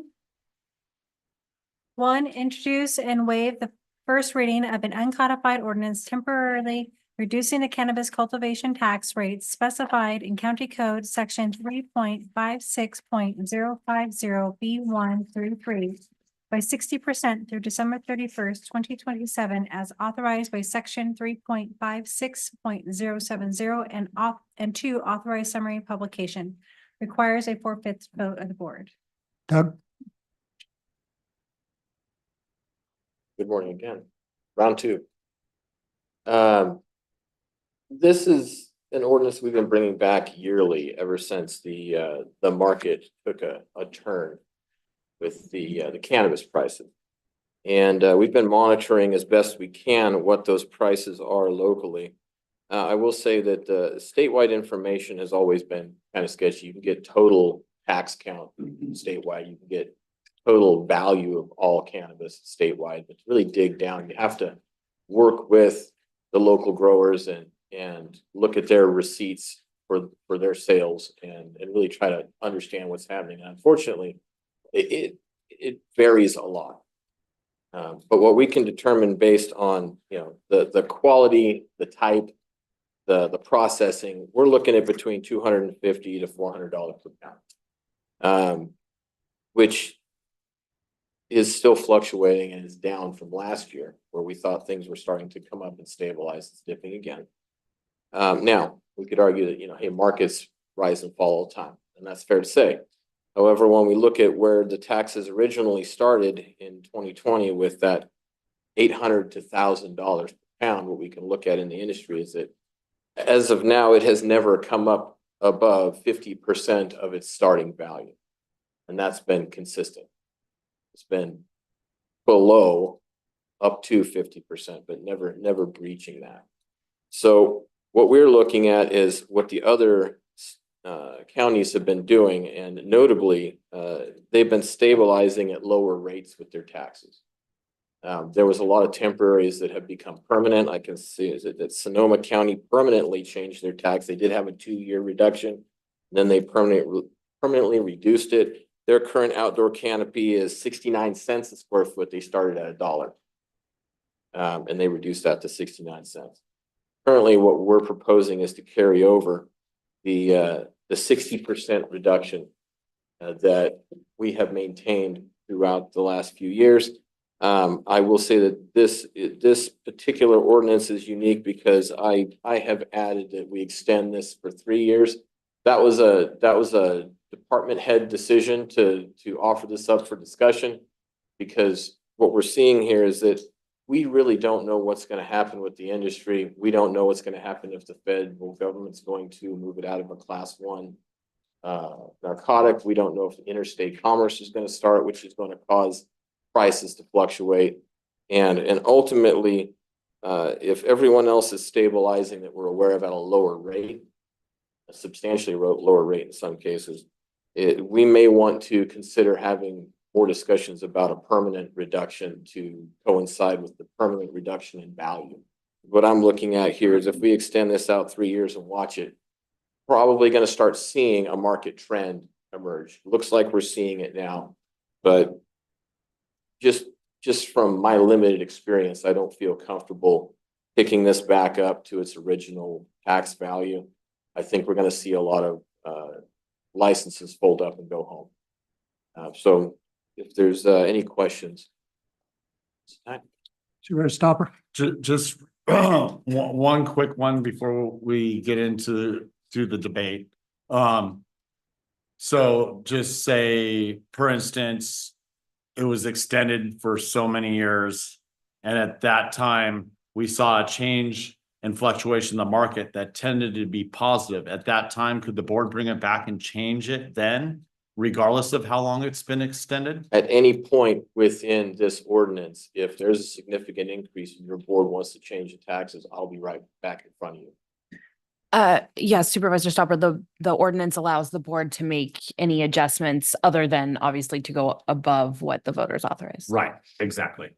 1, introduce and waive the first reading of an uncodified ordinance temporarily reducing the cannabis cultivation tax rates specified in County Code Section 3.56.050 B1 through 3 by 60% through December 31st, 2027, as authorized by Section 3.56.070 and 2, authorized summary publication. Requires a 4/5 vote of the board. Doug? Good morning again. Round 2. This is an ordinance we've been bringing back yearly ever since the market took a turn with the cannabis prices. And we've been monitoring as best we can what those prices are locally. I will say that statewide information has always been kind of sketchy. You can get total tax count statewide. You can get total value of all cannabis statewide. But to really dig down, you have to work with the local growers and look at their receipts for their sales and really try to understand what's happening. And unfortunately, it varies a lot. But what we can determine based on the quality, the type, the processing, we're looking at between $250 to $400 per pound, which is still fluctuating and is down from last year, where we thought things were starting to come up and stabilize. It's dipping again. Now we could argue that hey, markets rise and fall all the time, and that's fair to say. However, when we look at where the taxes originally started in 2020 with that $800 to $1,000 per pound, what we can look at in the industry is that as of now, it has never come up above 50% of its starting value. And that's been consistent. It's been below up to 50%, but never breaching that. So what we're looking at is what the other counties have been doing, and notably, they've been stabilizing at lower rates with their taxes. There was a lot of temporaries that have become permanent. I can see that Sonoma County permanently changed their tax. They did have a 2-year reduction, then they permanently reduced it. Their current outdoor canopy is 69 cents a square foot. They started at $1, and they reduced that to 69 cents. Currently, what we're proposing is to carry over the 60% reduction that we have maintained throughout the last few years. I will say that this particular ordinance is unique because I have added that we extend this for 3 years. That was a department head decision to offer this up for discussion, because what we're seeing here is that we really don't know what's going to happen with the industry. We don't know what's going to happen if the federal government's going to move it out of a class 1 narcotic. We don't know if interstate commerce is going to start, which is going to cause prices to fluctuate. And ultimately, if everyone else is stabilizing that we're aware of at a lower rate, a substantially lower rate in some cases, we may want to consider having more discussions about a permanent reduction to coincide with the permanent reduction in value. What I'm looking at here is if we extend this out 3 years and watch it, probably going to start seeing a market trend emerge. Looks like we're seeing it now, but just from my limited experience, I don't feel comfortable picking this back up to its original tax value. I think we're going to see a lot of licenses fold up and go home. So if there's any questions. Supervisor Stopper? Just one quick one before we get into the debate. So just say, for instance, it was extended for so many years, and at that time we saw a change and fluctuation in the market that tended to be positive. At that time, could the board bring it back and change it then regardless of how long it's been extended? At any point within this ordinance, if there's a significant increase and your board wants to change the taxes, I'll be right back in front of you. Yes, Supervisor Stopper, the ordinance allows the board to make any adjustments other than obviously to go above what the voters authorize. Right, exactly.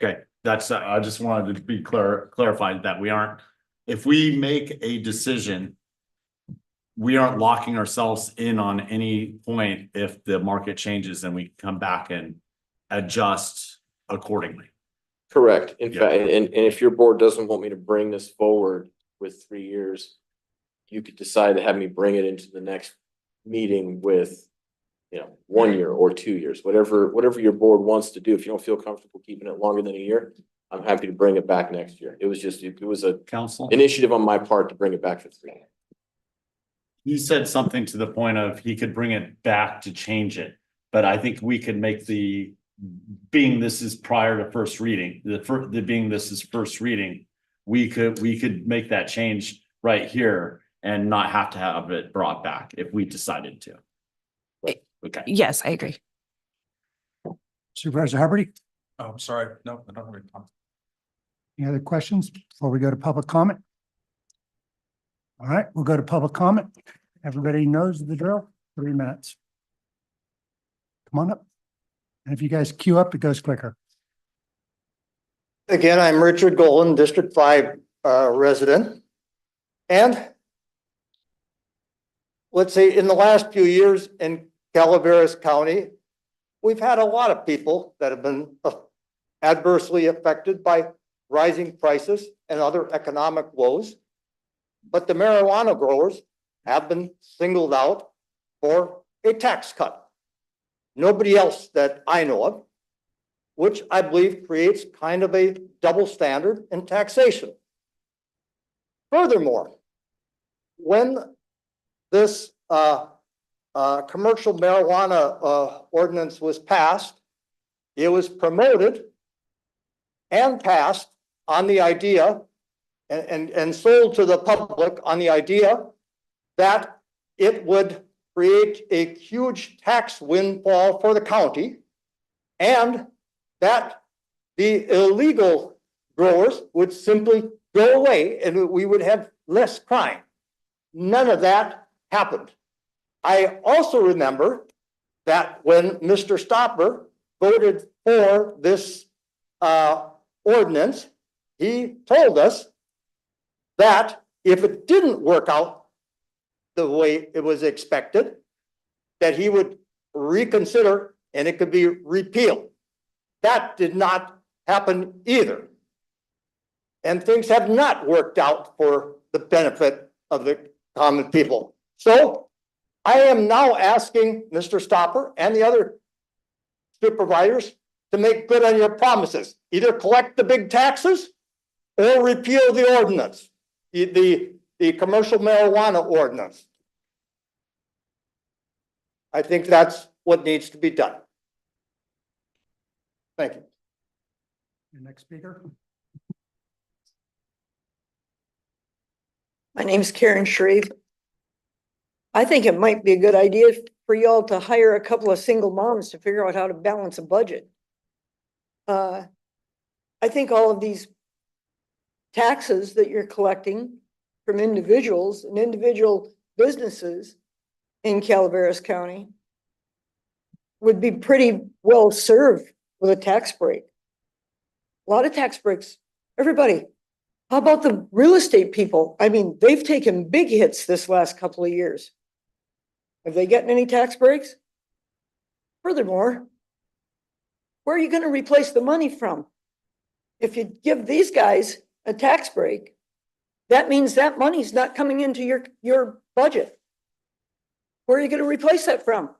Okay, that's, I just wanted to be clarified that we aren't, if we make a decision, we aren't locking ourselves in on any point. If the market changes, then we come back and adjust accordingly. Correct. In Yeah. fact, and if your board doesn't want me to bring this forward with 3 years, you could decide to have me bring it into the next meeting with, 1 year or 2 years, whatever your board wants to do. If you don't feel comfortable keeping it longer than a year, I'm happy to bring it back next year. It was a Council? initiative on my part to bring it back for 3 years. He said something to the point of he could bring it back to change it, but I think we could make being this is prior to first reading, being this is first reading, we could make that change right here and not have to have it brought back if we decided to. Okay. Yes, I agree. Supervisor Hubbard, Oh, I'm sorry. No, I don't have any comments. any other questions before we go to public comment? All right, we'll go to public comment. Everybody knows the drill, 3 minutes. Come on up. And if you guys queue up, it goes quicker. Again, I'm Richard Golan, District 5 resident. And let's say in the last few years in Calaveras County, we've had a lot of people that have been adversely affected by rising prices and other economic woes. But the marijuana growers have been singled out for a tax cut. Nobody else that I know of, which I believe creates kind of a double standard in taxation. Furthermore, when this commercial marijuana ordinance was passed, it was promoted and passed on the idea and sold to the public on the idea that it would create a huge tax windfall for the county and that the illegal growers would simply go away and we would have less crime. None of that happened. I also remember that when Mr. Stopper voted for this ordinance, he told us that if it didn't work out the way it was expected, that he would reconsider and it could be repealed. That did not happen either. And things have not worked out for the benefit of the common people. So I am now asking Mr. Stopper and the other supervisors to make good on your promises. Either collect the big taxes or repeal the ordinance, the commercial marijuana ordinance. I think that's what needs to be done. Thank you. Your next speaker. My name's Karen Shreve. I think it might be a good idea for y'all to hire a couple of single moms to figure out how to balance a budget. I think all of these taxes that you're collecting from individuals and individual businesses in Calaveras County would be pretty well served with a tax break. A lot of tax breaks. Everybody, how about the real estate people? I mean, they've taken big hits this last couple of years. Have they gotten any tax breaks? Furthermore, where are you going to replace the money from? If you give these guys a tax break, that means that money's not coming into your budget. Where are you going to replace that from?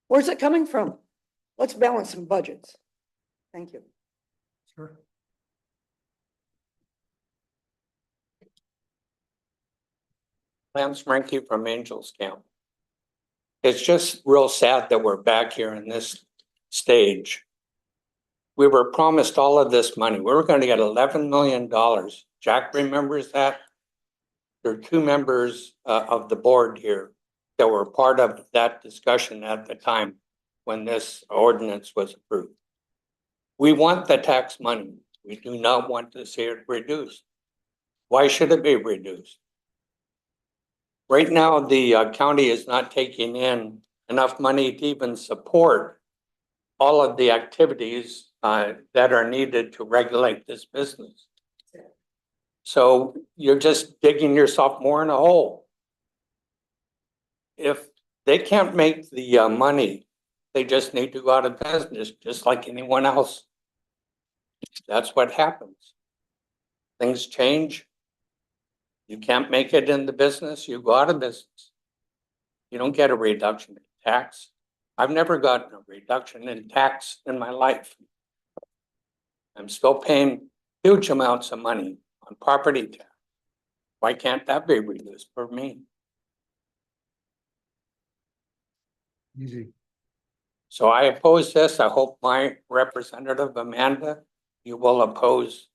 Where's it coming from? Let's balance some budgets. Thank you. Sure. Lance Frankie from Angels Camp. It's just real sad that we're back here in this stage. We were promised all of this money. We were going to get $11 million. Jack remembers that. There are two members of the board here that were part of that discussion at the time when this ordinance was approved. We want the tax money. We do not want to see it reduced. Why should it be reduced? Right now, the county is not taking in enough money to even support all of the activities that are needed to regulate this business. So you're just digging yourself more in a hole. If they can't make the money, they just need to go out of business, just like anyone else. That's what happens. Things change. You can't make it in the business, you go out of business. You don't get a reduction in tax. I've never gotten a reduction in tax in my life. I'm still paying huge amounts of money on property tax. Why can't that be reduced for me? Easy. So I oppose this. I hope my representative, Amanda, you will oppose.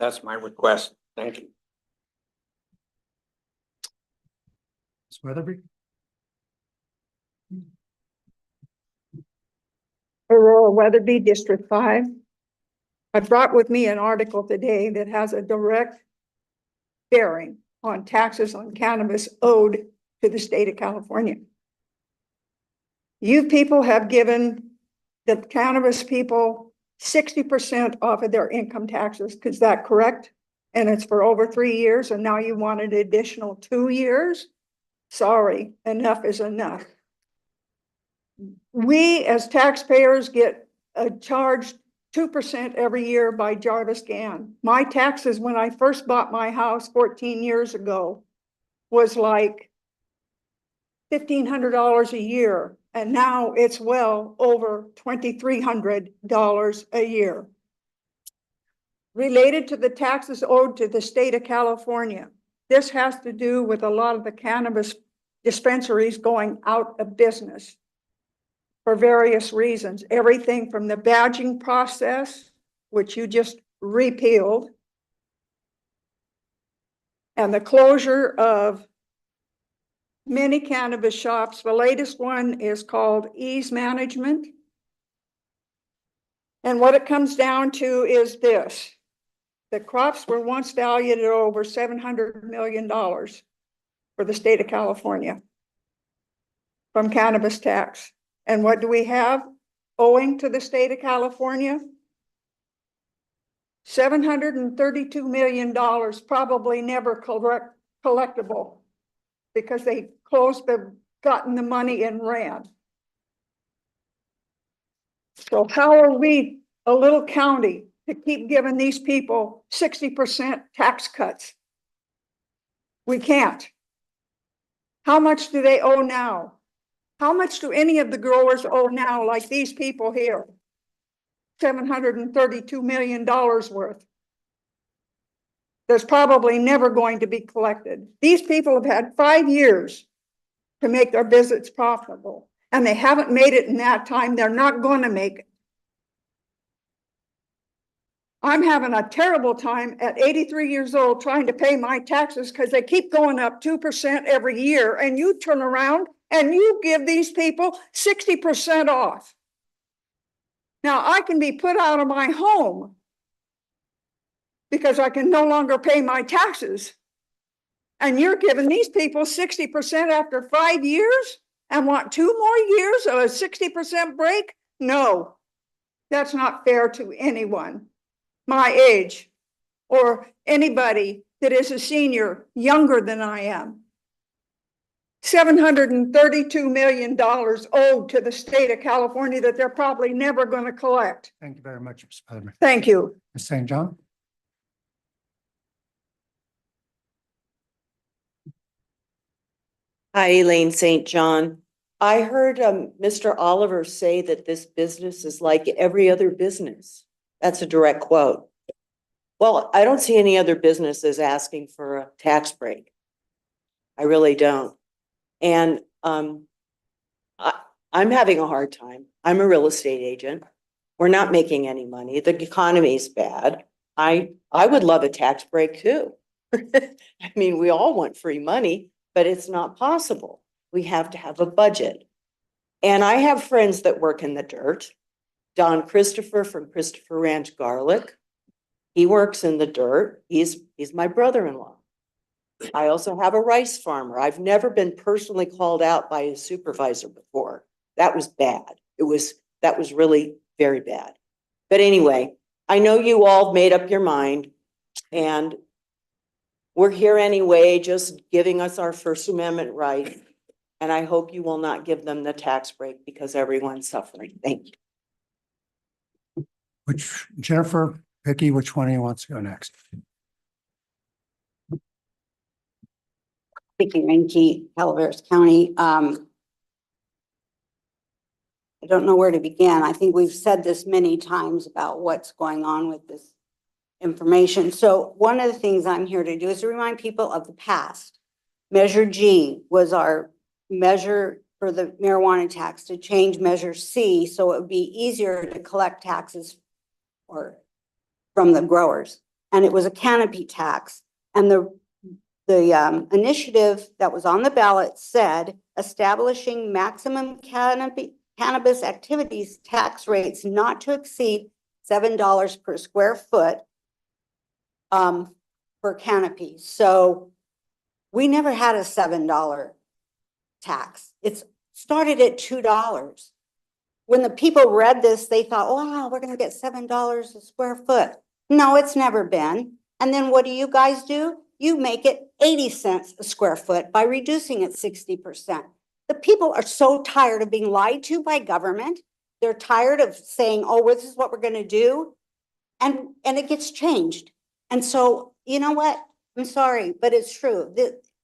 That's my request. Thank you. Ms. Weatherby? Aurora Weatherby, District 5. I brought with me an article today that has a direct bearing on taxes on cannabis owed to the state of California. You people have given the cannabis people 60% off of their income taxes. Is that correct? And it's for over 3 years, and now you want an additional 2 years? Sorry, enough is enough. We as taxpayers get charged 2% every year by Jarvis Gann. My taxes when I first bought my house 14 years ago was like $1,500 a year. And now it's well over $2,300 a year. Related to the taxes owed to the state of California, this has to do with a lot of the cannabis dispensaries going out of business for various reasons. Everything from the badging process, which you just repealed, and the closure of many cannabis shops. The latest one is called Ease Management. And what it comes down to is this. The crops were once valued at over $700 million for the state of California from cannabis tax. And what do we have owing to the state of California? $732 million, probably never collectible because they gotten the money and ran. So how are we, a little county, to keep giving these people 60% tax cuts? We can't. How much do they owe now? How much do any of the growers owe now, like these people here? $732 million worth. There's probably never going to be collected. These people have had 5 years to make their visits profitable, and they haven't made it in that time. They're not going to make it. I'm having a terrible time at 83 years old trying to pay my taxes because they keep going up 2% every year, and you turn around and you give these people 60% off. Now I can be put out of my home because I can no longer pay my taxes. And you're giving these people 60% after 5 years and want 2 more years of a 60% break? No, that's not fair to anyone my age or anybody that is a senior younger than I am. $732 million owed to the state of California that they're probably never going to collect. Thank you very much, Ms. Weatherby. Thank you. Ms. St. John? Hi, Elaine St. John. I heard Mr. Oliver say that this business is like every other business. That's a direct quote. Well, I don't see any other businesses asking for a tax break. I really don't. And I'm having a hard time. I'm a real estate agent. We're not making any money. The economy is bad. I would love a tax break too. I mean, we all want free money, but it's not possible. We have to have a budget. And I have friends that work in the dirt. Don Christopher from Christopher Ranch Garlic. He works in the dirt. He's my brother-in-law. I also have a rice farmer. I've never been personally called out by a supervisor before. That was bad. That was really very bad. But anyway, I know you all made up your mind, and we're here anyway, just giving us our First Amendment right. And I hope you will not give them the tax break because everyone's suffering. Thank you. Which, Jennifer, Vicky, which one of you wants to go next? Vicky Ranke, Calaveras County. I don't know where to begin. I think we've said this many times about what's going on with this information. So one of the things I'm here to do is to remind people of the past. Measure G was our measure for the marijuana tax, to change Measure C so it would be easier to collect taxes from the growers. And it was a canopy tax. And the initiative that was on the ballot said establishing maximum cannabis activities tax rates not to exceed $7 per square foot for canopy. So we never had a $7 tax. It's started at $2. When the people read this, they thought, oh, wow, we're going to get $7 a square foot. No, it's never been. And then what do you guys do? You make it 80 cents a square foot by reducing it 60%. The people are so tired of being lied to by government. They're tired of saying, oh, this is what we're going to do. And it gets changed. And so, you know what? I'm sorry, but it's true.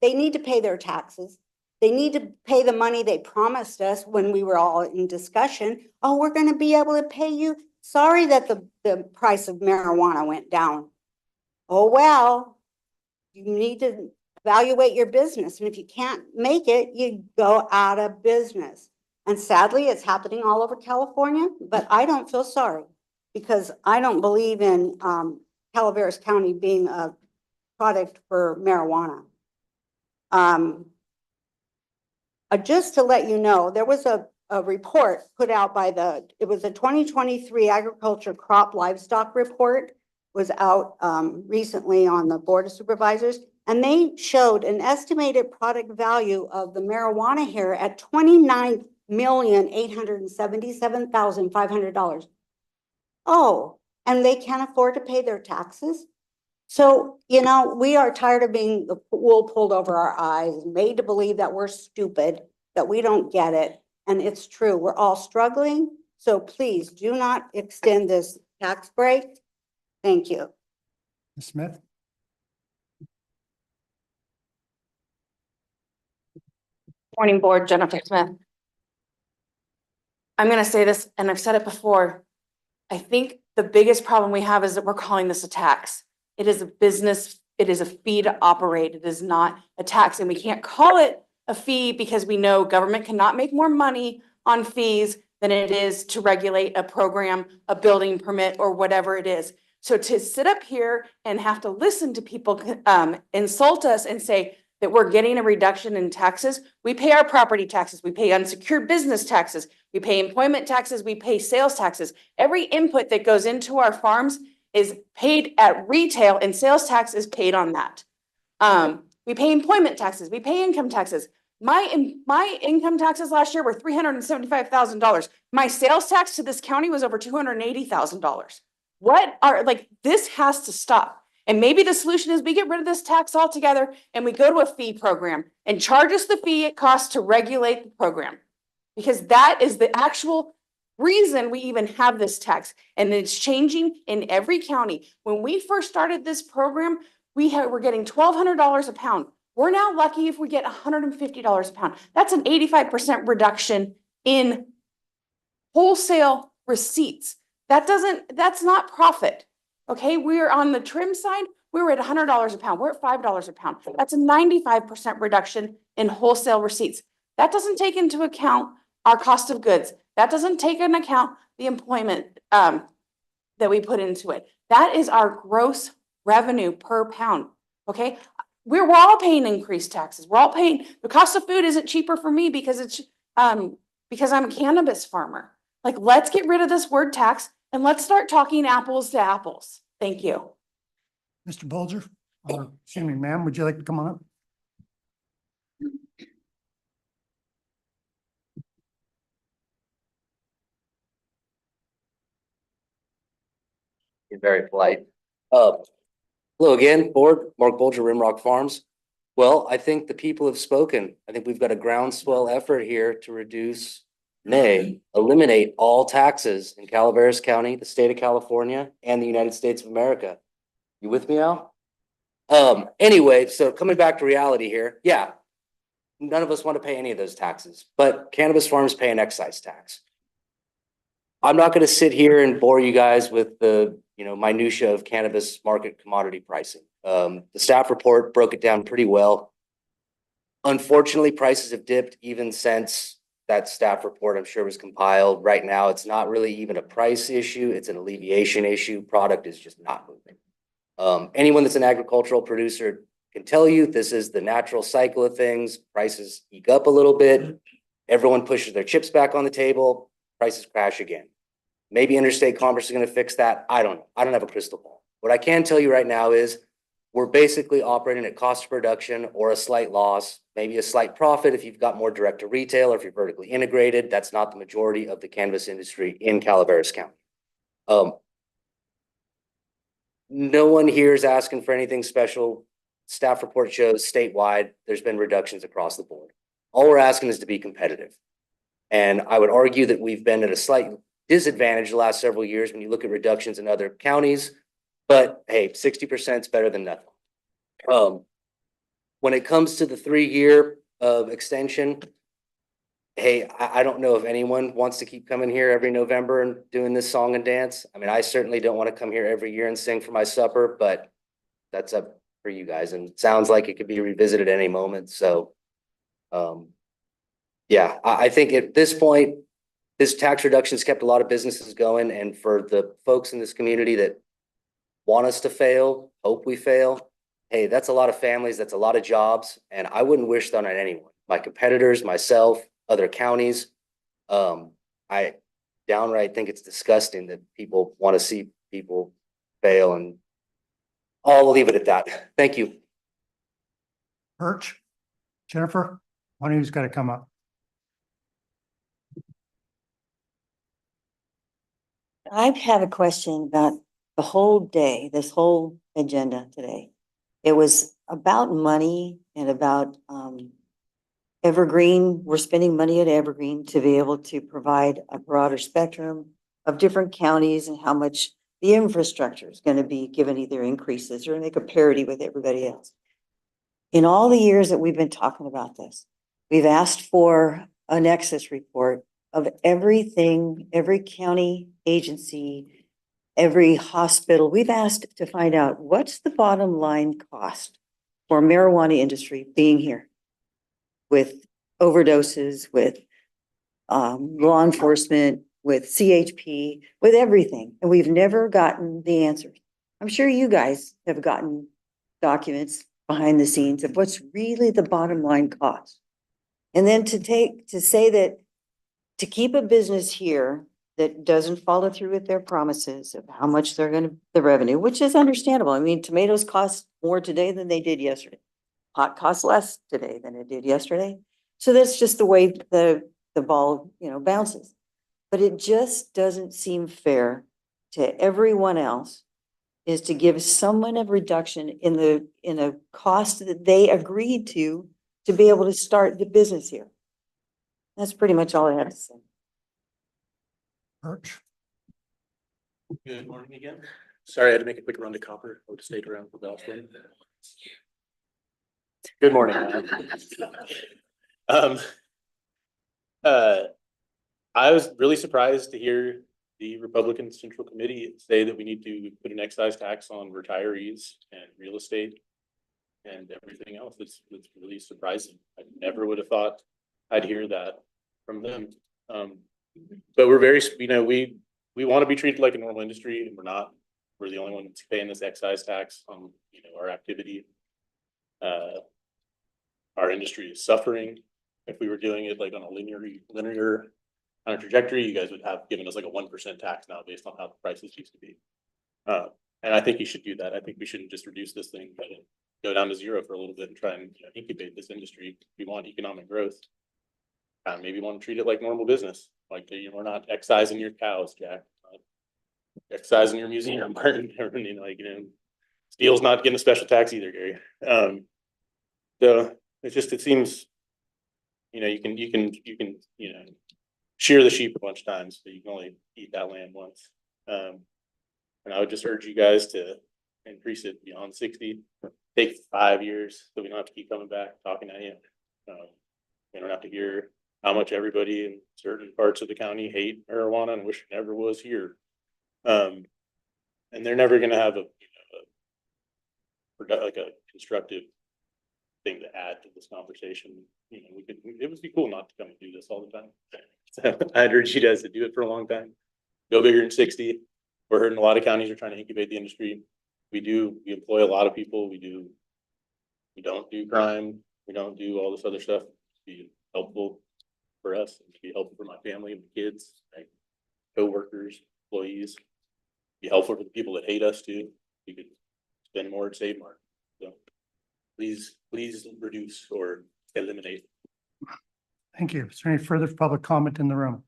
They need to pay their taxes. They need to pay the money they promised us when we were all in discussion. Oh, we're going to be able to pay you. Sorry that the price of marijuana went down. Oh, well, you need to evaluate your business. And if you can't make it, you go out of business. And sadly, it's happening all over California, but I don't feel sorry because I don't believe in Calaveras County being a product for marijuana. Just to let you know, there was a report put out by it was a 2023 agriculture crop livestock report, was out recently on the Board of Supervisors, and they showed an estimated product value of the marijuana here at $29,877,500. Oh, and they can't afford to pay their taxes? So, you know, we are tired of being the wool pulled over our eyes, made to believe that we're stupid, that we don't get it. And it's true, we're all struggling. So please do not extend this tax break. Thank you. Ms. Smith? Morning, Board. Jennifer Smith. I'm going to say this, and I've said it before. I think the biggest problem we have is that we're calling this a tax. It is a business. It is a fee to operate. It is not a tax. And we can't call it a fee because we know government cannot make more money on fees than it is to regulate a program, a building permit, or whatever it is. So to sit up here and have to listen to people insult us and say that we're getting a reduction in taxes, we pay our property taxes, we pay unsecured business taxes, we pay employment taxes, we pay sales taxes. Every input that goes into our farms is paid at retail, and sales tax is paid on that. We pay employment taxes, we pay income taxes. My income taxes last year were $375,000. My sales tax to this county was over $280,000. This has to stop. And maybe the solution is we get rid of this tax altogether and we go to a fee program and charge us the fee it costs to regulate the program. Because that is the actual reason we even have this tax. And it's changing in every county. When we first started this program, we're getting $1,200 a pound. We're now lucky if we get $150 a pound. That's an 85% reduction in wholesale receipts. That's not profit. Okay, we're on the trim side, we were at $100 a pound, we're at $5 a pound. That's a 95% reduction in wholesale receipts. That doesn't take into account our cost of goods. That doesn't take into account the employment that we put into it. That is our gross revenue per pound, okay? we're all paying increased taxes. We're all paying, the cost of food isn't cheaper for me because because I'm a cannabis farmer. Like, let's get rid of this word tax and let's start talking apples to apples. Thank you. Mr. Bolger, or excuse me, ma'am, would you like to come on up? You're very polite. Hello again, board, Mark Bolger, Rimrock Farms. Well, I think the people have spoken. I think we've got a groundswell effort here to reduce, nay, eliminate all taxes in Calaveras County, the state of California, and the United States of America. You with me, Al? Anyway, so coming back to reality here, yeah, none of us want to pay any of those taxes, but cannabis farms pay an excise tax. I'm not going to sit here and bore you guys with the, minutia of cannabis market commodity pricing. The staff report broke it down pretty well. Unfortunately, prices have dipped even since that staff report, I'm sure, was compiled. Right now, it's not really even a price issue. It's an alleviation issue. Product is just not moving. Anyone that's an agricultural producer can tell you this is the natural cycle of things. Prices eke up a little bit. Everyone pushes their chips back on the table. Prices crash again. Maybe interstate commerce is going to fix that. I don't know. I don't have a crystal ball. What I can tell you right now is we're basically operating at cost of production or a slight loss, maybe a slight profit if you've got more direct to retail or if you're vertically integrated. That's not the majority of the cannabis industry in Calaveras County. No one here is asking for anything special. Staff report shows statewide, there's been reductions across the board. All we're asking is to be competitive. And I would argue that we've been at a slight disadvantage the last several years when you look at reductions in other counties, but hey, 60% is better than nothing. When it comes to the 3-year extension, hey, I don't know if anyone wants to keep coming here every November and doing this song and dance. I mean, I certainly don't want to come here every year and sing for my supper, but that's up for you guys. And it sounds like it could be revisited at any moment. So, yeah, I think at this point, this tax reduction's kept a lot of businesses going. And for the folks in this community that want us to fail, hope we fail, hey, that's a lot of families, that's a lot of jobs, and I wouldn't wish that on anyone. My competitors, myself, other counties. I downright think it's disgusting that people want to see people fail, and I'll leave it at that. Thank you. Birch, Jennifer, one of you's got to come up. I have a question about the whole day, this whole agenda today. It was about money and about Evergreen. We're spending money at Evergreen to be able to provide a broader spectrum of different counties and how much the infrastructure is going to be given either increases or make a parity with everybody else. In all the years that we've been talking about this, we've asked for a nexus report of everything, every county agency, every hospital. We've asked to find out what's the bottom line cost for marijuana industry being here with overdoses, with law enforcement, with CHP, with everything. And we've never gotten the answers. I'm sure you guys have gotten documents behind the scenes of what's really the bottom line cost. And then to say that to keep a business here that doesn't follow through with their promises of how much they're going to, the revenue, which is understandable. I mean, tomatoes cost more today than they did yesterday. Pot costs less today than it did yesterday. So that's just the way the ball, bounces. But it just doesn't seem fair to everyone else is to give someone a reduction in a cost that they agreed to be able to start the business here. That's pretty much all I have to say. Birch. Good morning again. Sorry, I had to make a quick run to Copper. I would have stayed around for Bellston. Good morning. I was really surprised to hear the Republican Central Committee say that we need to put an excise tax on retirees and real estate and everything else. It's really surprising. I never would have thought I'd hear that from them. But we're very, we want to be treated like a normal industry, and we're not. We're the only ones paying this excise tax on, our activity. Our industry is suffering. If we were doing it like on a linear kind of trajectory, you guys would have given us like a 1% tax now based on how the prices used to be. And I think you should do that. I think we shouldn't just reduce this thing, but go down to zero for a little bit and try and incubate this industry. If we want economic growth, maybe want to treat it like normal business. Like, we're not excising your cows, Jack. Excising your museum, Martin. Steel's not getting a special tax either, Gary. So it seems, you can shear the sheep a bunch of times, but you can only eat that land once. And I would just urge you guys to increase it beyond 60. Take 5 years so we don't have to keep coming back talking at you. We don't have to hear how much everybody in certain parts of the county hate marijuana and wish it never was here. And they're never going to have a constructive thing to add to this conversation. It would be cool not to come and do this all the time. So I'd urge you guys to do it for a long time. Go bigger than 60. We're hearing a lot of counties are trying to incubate the industry. We employ a lot of people. We don't do crime. We don't do all this other stuff to be helpful for us and to be helpful for my family and my kids, right? Co-workers, employees, be helpful for the people that hate us too. We could spend more and save more. So please reduce or eliminate. Thank you. Is there any further public comment in the room?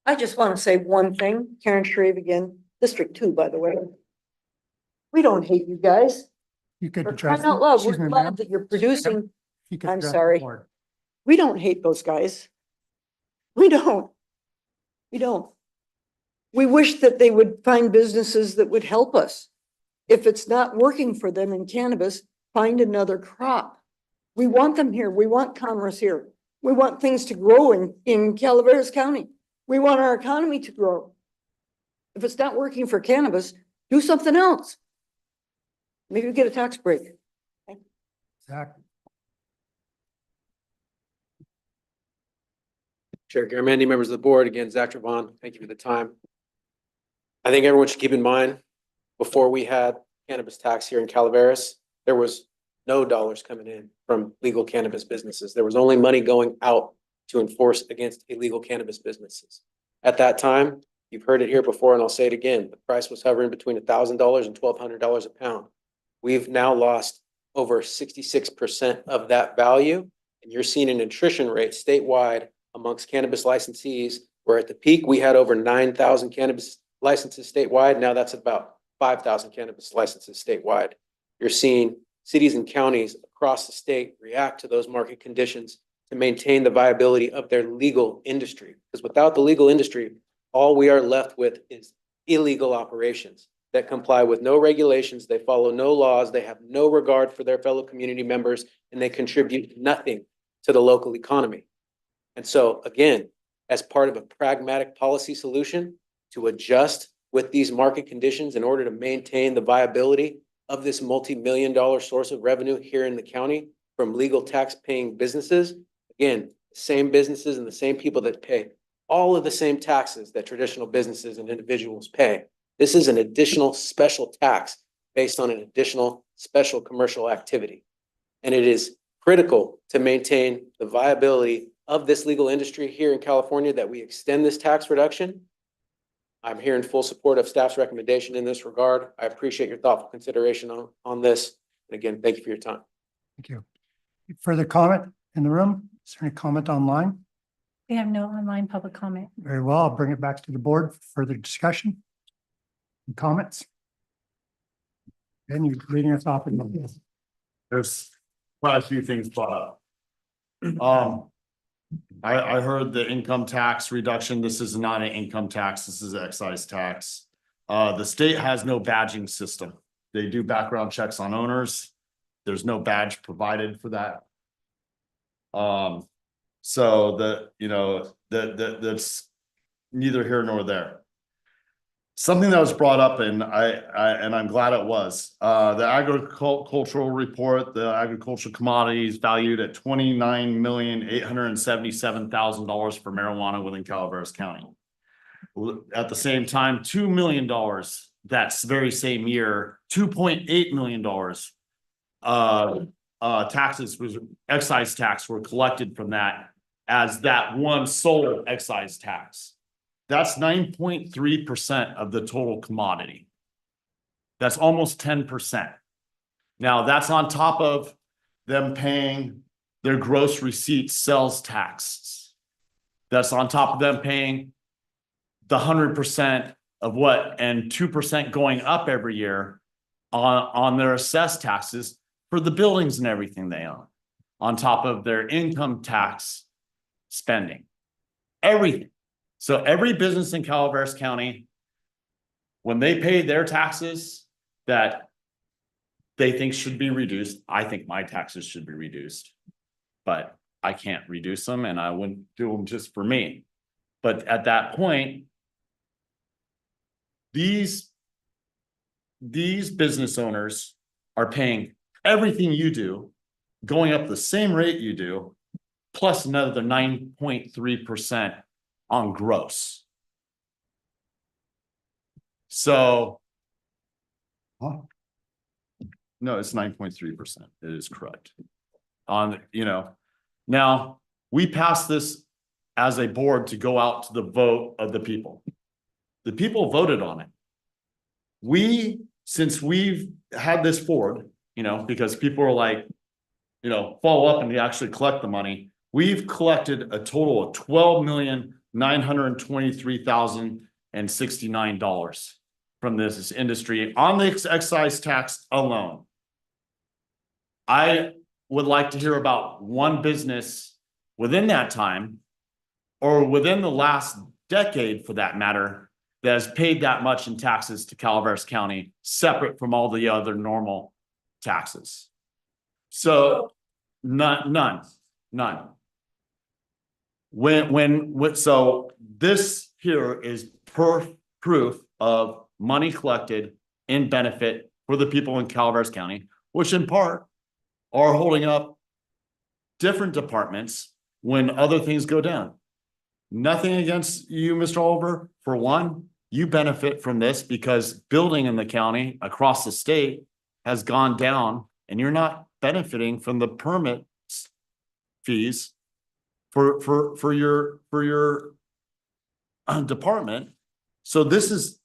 I just want to say one thing, Karen Shreve again, District 2, by the way. We don't hate you guys. You could For address. crying out loud, Excuse we're me, glad ma'am. that you're producing. You could I'm address the sorry. board. We don't hate those guys. We don't. We don't. We wish that they would find businesses that would help us. If it's not working for them in cannabis, find another crop. We want them here. We want commerce here. We want things to grow in Calaveras County. We want our economy to grow. If it's not working for cannabis, do something else. Maybe get a tax break. Zach? Chair Garamendi, members of the board, again, Zach Trevon, thank you for the time. I think everyone should keep in mind, before we had cannabis tax here in Calaveras, there was no dollars coming in from legal cannabis businesses. There was only money going out to enforce against illegal cannabis businesses. At that time, you've heard it here before, and I'll say it again, the price was hovering between $1,000 and $1,200 a pound. We've now lost over 66% of that value, and you're seeing an attrition rate statewide amongst cannabis licensees, where at the peak, we had over 9,000 cannabis licenses statewide. Now that's about 5,000 cannabis licenses statewide. You're seeing cities and counties across the state react to those market conditions to maintain the viability of their legal industry. Because without the legal industry, all we are left with is illegal operations that comply with no regulations, they follow no laws, they have no regard for their fellow community members, and they contribute nothing to the local economy. And so again, as part of a pragmatic policy solution to adjust with these market conditions in order to maintain the viability of this multi-million-dollar source of revenue here in the county from legal tax-paying businesses, again, the same businesses and the same people that pay all of the same taxes that traditional businesses and individuals pay. This is an additional special tax based on an additional special commercial activity. And it is critical to maintain the viability of this legal industry here in California that we extend this tax reduction. I'm here in full support of staff's recommendation in this regard. I appreciate your thoughtful consideration on this. And again, thank you for your time. Thank you. Further comment in the room? Is there any comment online? We have no online public comment. Very well, I'll bring it back to the board for further discussion and comments. And you're leading us off in this. There's quite a few things brought up. I heard the income tax reduction. This is not an income tax. This is an excise tax. The state has no badging system. They do background checks on owners. There's no badge provided for that. So that's neither here nor there. Something that was brought up, and I'm glad it was, the agricultural report, the agricultural commodities valued at $29,877,000 for marijuana within Calaveras County. At the same time, $2 million that's very same year, $2.8 million taxes was excise tax were collected from that as that one sole excise tax. That's 9.3% of the total commodity. That's almost 10%. Now that's on top of them paying their gross receipts sales taxes. That's on top of them paying the 100% of what and 2% going up every year on their assessed taxes for the buildings and everything they own, on top of their income tax spending, everything. So every business in Calaveras County, when they pay their taxes that they think should be reduced, I think my taxes should be reduced, but I can't reduce them and I wouldn't do them just for me. But at that point, these business owners are paying everything you do, going up the same rate you do, plus another 9.3% on gross. So, no, it's 9.3%. It is correct. On, now we passed this as a board to go out to the vote of the people. The people voted on it. Since we've had this forward, because people are like, follow up and they actually collect the money. We've collected a total of $12,923,069 from this industry on the excise tax alone. I would like to hear about one business within that time or within the last decade for that matter that has paid that much in taxes to Calaveras County, separate from all the other normal taxes. So none. So this here is proof of money collected in benefit for the people in Calaveras County, which in part are holding up different departments when other things go down. Nothing against you, Mr. Oliver. For one, you benefit from this because building in the county across the state has gone down and you're not benefiting from the permit fees for your department. So this is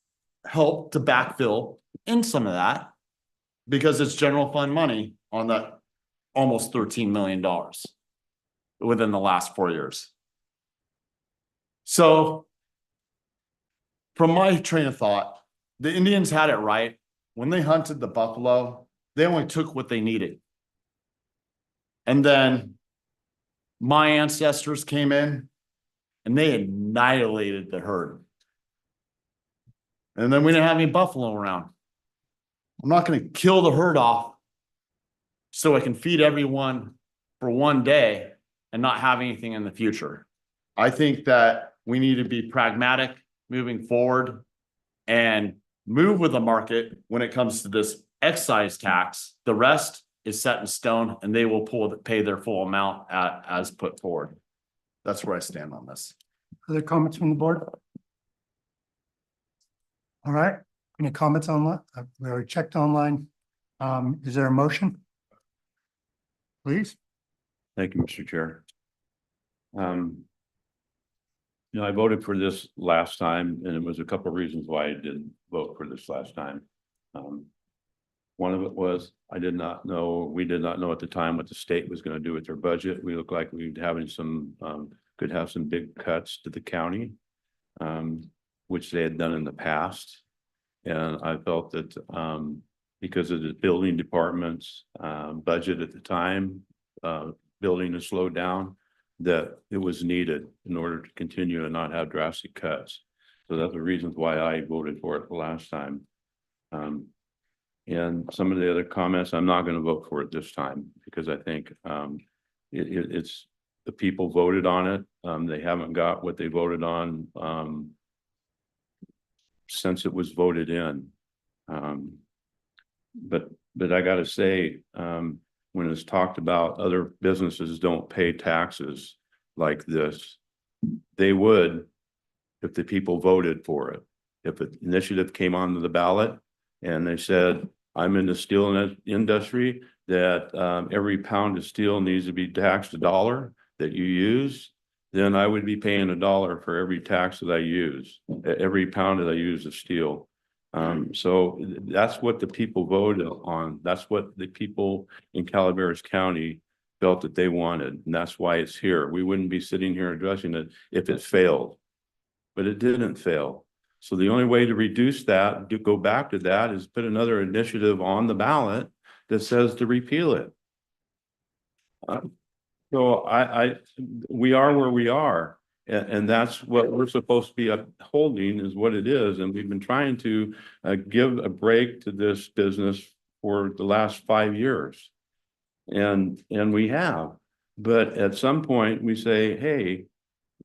helped to backfill in some of that because it's general fund money on that almost $13 million within the last 4 years. So from my train of thought, the Indians had it right. When they hunted the buffalo, they only took what they needed. And then my ancestors came in and they annihilated the herd. And then we didn't have any buffalo around. I'm not going to kill the herd off so I can feed everyone for one day and not have anything in the future. I think that we need to be pragmatic moving forward and move with the market when it comes to this excise tax. The rest is set in stone and they will pay their full amount as put forward. That's where I stand on this. Other comments from the board? All right, any comments online? We already checked online. Is there a motion? Please. Thank you, Mr. Chair. I voted for this last time, and it was a couple of reasons why I didn't vote for this last time. One of it was we did not know at the time what the state was going to do with their budget. We looked like we'd having could have some big cuts to the county, which they had done in the past. And I felt that because of the building department's budget at the time, building to slow down, that it was needed in order to continue and not have drastic cuts. So that's the reasons why I voted for it the last time. And some of the other comments, I'm not going to vote for it this time because I think it's the people voted on it. They haven't got what they voted on since it was voted in. But I got to say, when it's talked about other businesses don't pay taxes like this, they would if the people voted for it. if an initiative came onto the ballot and they said, I'm in the steel industry, that every pound of steel needs to be taxed $1 that you use, then I would be paying $1 for every tax that I use, every pound that I use of steel. So that's what the people voted on. That's what the people in Calaveras County felt that they wanted, and that's why it's here. We wouldn't be sitting here addressing it if it failed, but it didn't fail. So the only way to reduce that, to go back to that, is put another initiative on the ballot that says to repeal it. So we are where we are, and that's what we're supposed to be upholding, is what it is. And we've been trying to give a break to this business for the last 5 years. And we have, but at some point we say, hey,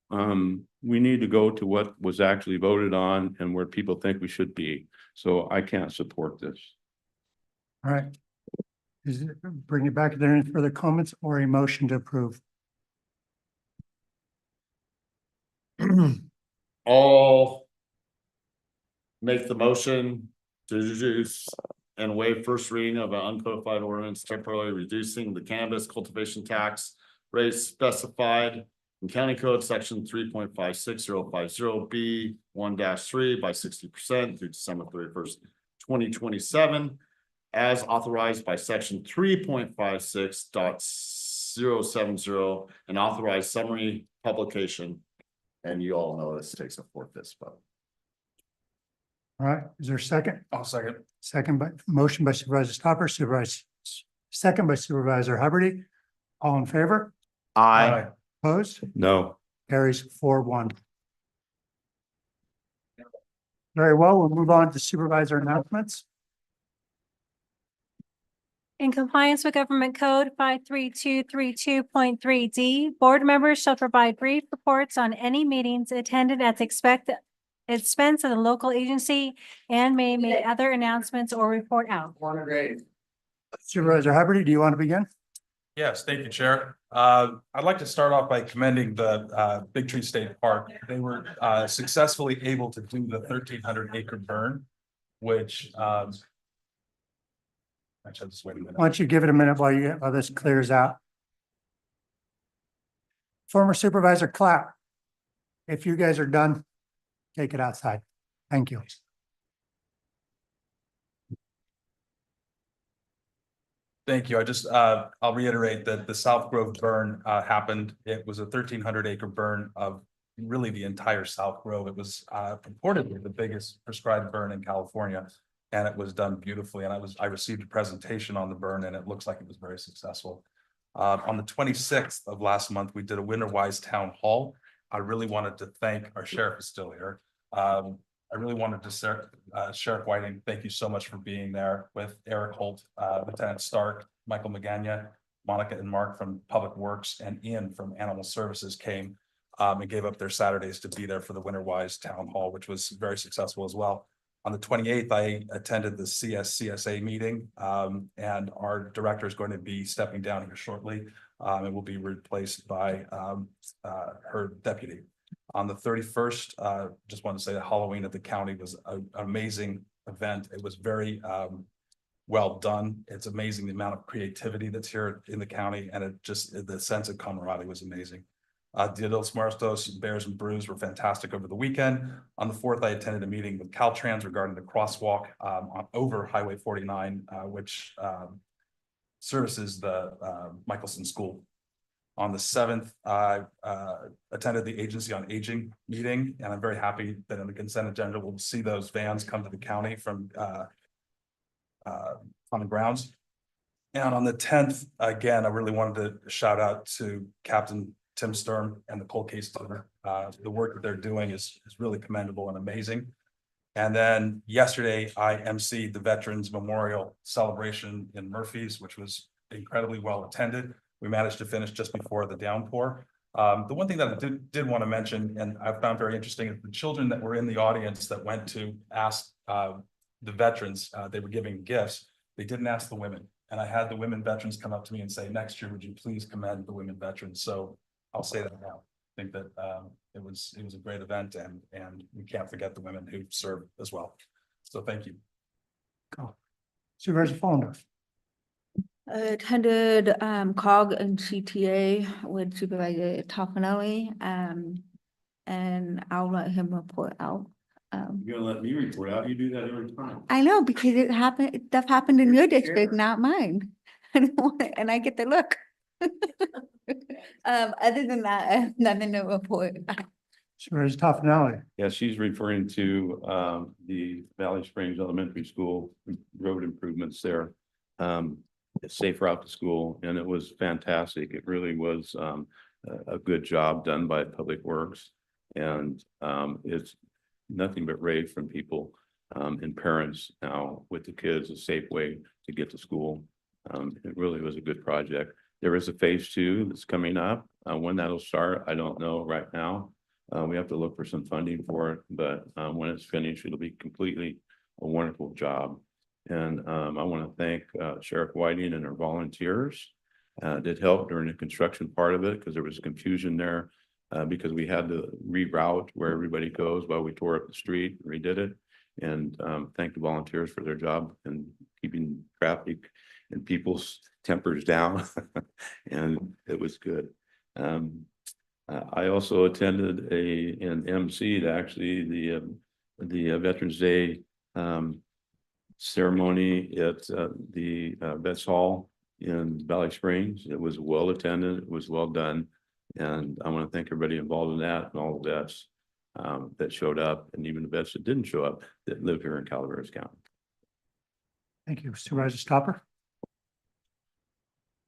we need to go to what was actually voted on and where people think we should be. So I can't support this. All right. Bring it back. Are there any further comments or a motion to approve? I'll make the motion to introduce and waive first reading of an uncodified ordinance temporarily reducing the cannabis cultivation tax rate specified in County Code Section 3.56050B 1-3 by 60% through December 31st, 2027, as authorized by Section 3.56.070 and authorized summary publication. And you all know this takes a 4/5 vote. All right, is there a second? I'll second. Second by, motion by Supervisor Stopper, second by Supervisor Hubbard. All in favor? Aye. Opposed? No. Carries 4-1. Very well, we'll move on to supervisor announcements. In compliance with Government Code 53232.3D, board members shall provide brief reports on any meetings attended at the expense of the local agency and may make other announcements or report out. Supervisor Hubbard, do you want to begin? Yes, thank you, Chair. I'd like to start off by commending the Big Tree State Park. They were successfully able to do the 1,300-acre burn, which actually, just wait a minute. Why don't you give it a minute while this clears out? Former Supervisor Clapp, if you guys are done, take it outside. Thank you. Thank you. I'll reiterate that the South Grove burn happened. It was a 1,300-acre burn of really the entire South Grove. It was purportedly the biggest prescribed burn in California, and it was done beautifully. And I received a presentation on the burn, and it looks like it was very successful. On the 26th of last month, we did a winter-wise town hall. I really wanted to thank our sheriff is still here. I really wanted to Sheriff Whiting, thank you so much for being there with Eric Holt, Lieutenant Stark, Michael Magana, Monica and Mark from Public Works, and Ian from Animal Services came and gave up their Saturdays to be there for the Winter-Wise Town Hall, which was very successful as well. On the 28th, I attended the CSCSA meeting, and our director is going to be stepping down here shortly and will be replaced by her deputy. On the 31st, just want to say that Halloween at the county was an amazing event. It was very well done. It's amazing the amount of creativity that's here in the county, and the sense of camaraderie was amazing. Dia de los Muertos, Bears and Brews were fantastic over the weekend. On the 4th, I attended a meeting with Caltrans regarding the crosswalk over Highway 49, which services the Michelson School. On the 7th, I attended the Agency on Aging meeting, and I'm very happy that in the consent agenda, we'll see those vans come to the county from common grounds. And on the 10th, again, I really wanted to shout out to Captain Tim Sturm and the cold case team. The work that they're doing is really commendable and amazing. And then yesterday, I emceed the Veterans Memorial Celebration in Murphy's, which was incredibly well attended. We managed to finish just before the downpour. The one thing that I did want to mention, and I found very interesting, is the children that were in the audience that went to ask the veterans, they were giving gifts. They didn't ask the women. And I had the women veterans come up to me and say, next year, would you please commend the women veterans? So I'll say that now. I think that It was a great event and we can't forget the women who served as well. So thank you. Supervisor Fallendorf. I attended COG and CTA with Supervisor Toffenelli, and I'll let him report out. You're gonna let me report out, you do that every time. I know, because stuff happened in your district, not mine. And I get the look. Other than that, I have nothing to report. Supervisor Toffenelli. Yeah, she's referring to the Valley Springs Elementary School road improvements there. A safe route to school, and it was fantastic. It really was a good job done by Public Works. And it's nothing but rave from people and parents now with the kids, a safe way to get to school. It really was a good project. There is a phase 2 that's coming up. When that'll start, I don't know right now. We have to look for some funding for it, but when it's finished, it'll be completely a wonderful job. And I want to thank Sheriff Whiting and her volunteers that helped during the construction part of it, because there was confusion there because we had to reroute where everybody goes while we tore up the street, redid it. And thank the volunteers for their job and keeping traffic and people's tempers down. And it was good. I also attended an MC actually the Veterans Day ceremony at the Vets Hall in Valley Springs. It was well attended, it was well done. And I want to thank everybody involved in that and all the vets that showed up, and even the vets that didn't show up that live here in Calaveras County. Thank you. Supervisor Stopper.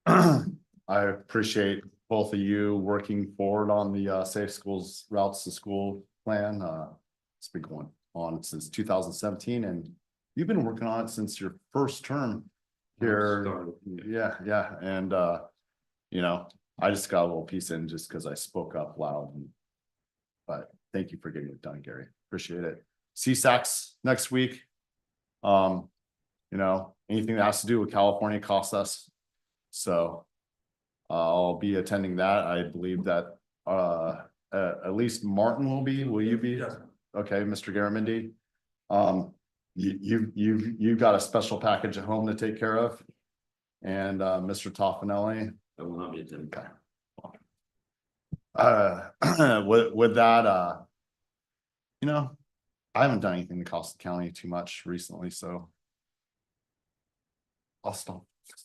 I appreciate both of you working forward on the Safe Schools Routes to School plan. It's been going on since 2017, and you've been working on it since your first term here. Yeah. And you know, I just got a little piece in just because I spoke up loud. But thank you for getting it done, Gary. Appreciate it. CSACs next week. You know, anything that has to do with California costs us. So I'll be attending that. I believe that at least Martin will be. Will you be? Yes. Okay, Mr. Garamendi. You've got a special package at home to take care of. And Mr. Toffenelli. I will not be attending. With that, you know, I haven't done anything to cost the county too much recently, so I'll stop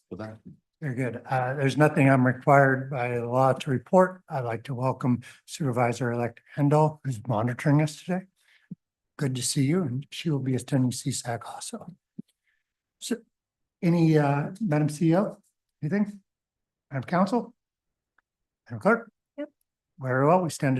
with that. Very good. There's nothing I'm required by the law to report. I'd like to welcome Supervisor-elect Hendel, who's monitoring us today. Good to see you, and she will be attending CSAC also. So, any, Madam CEO, anything? Madam Council? Madam Clerk? Yep. Very well, we stand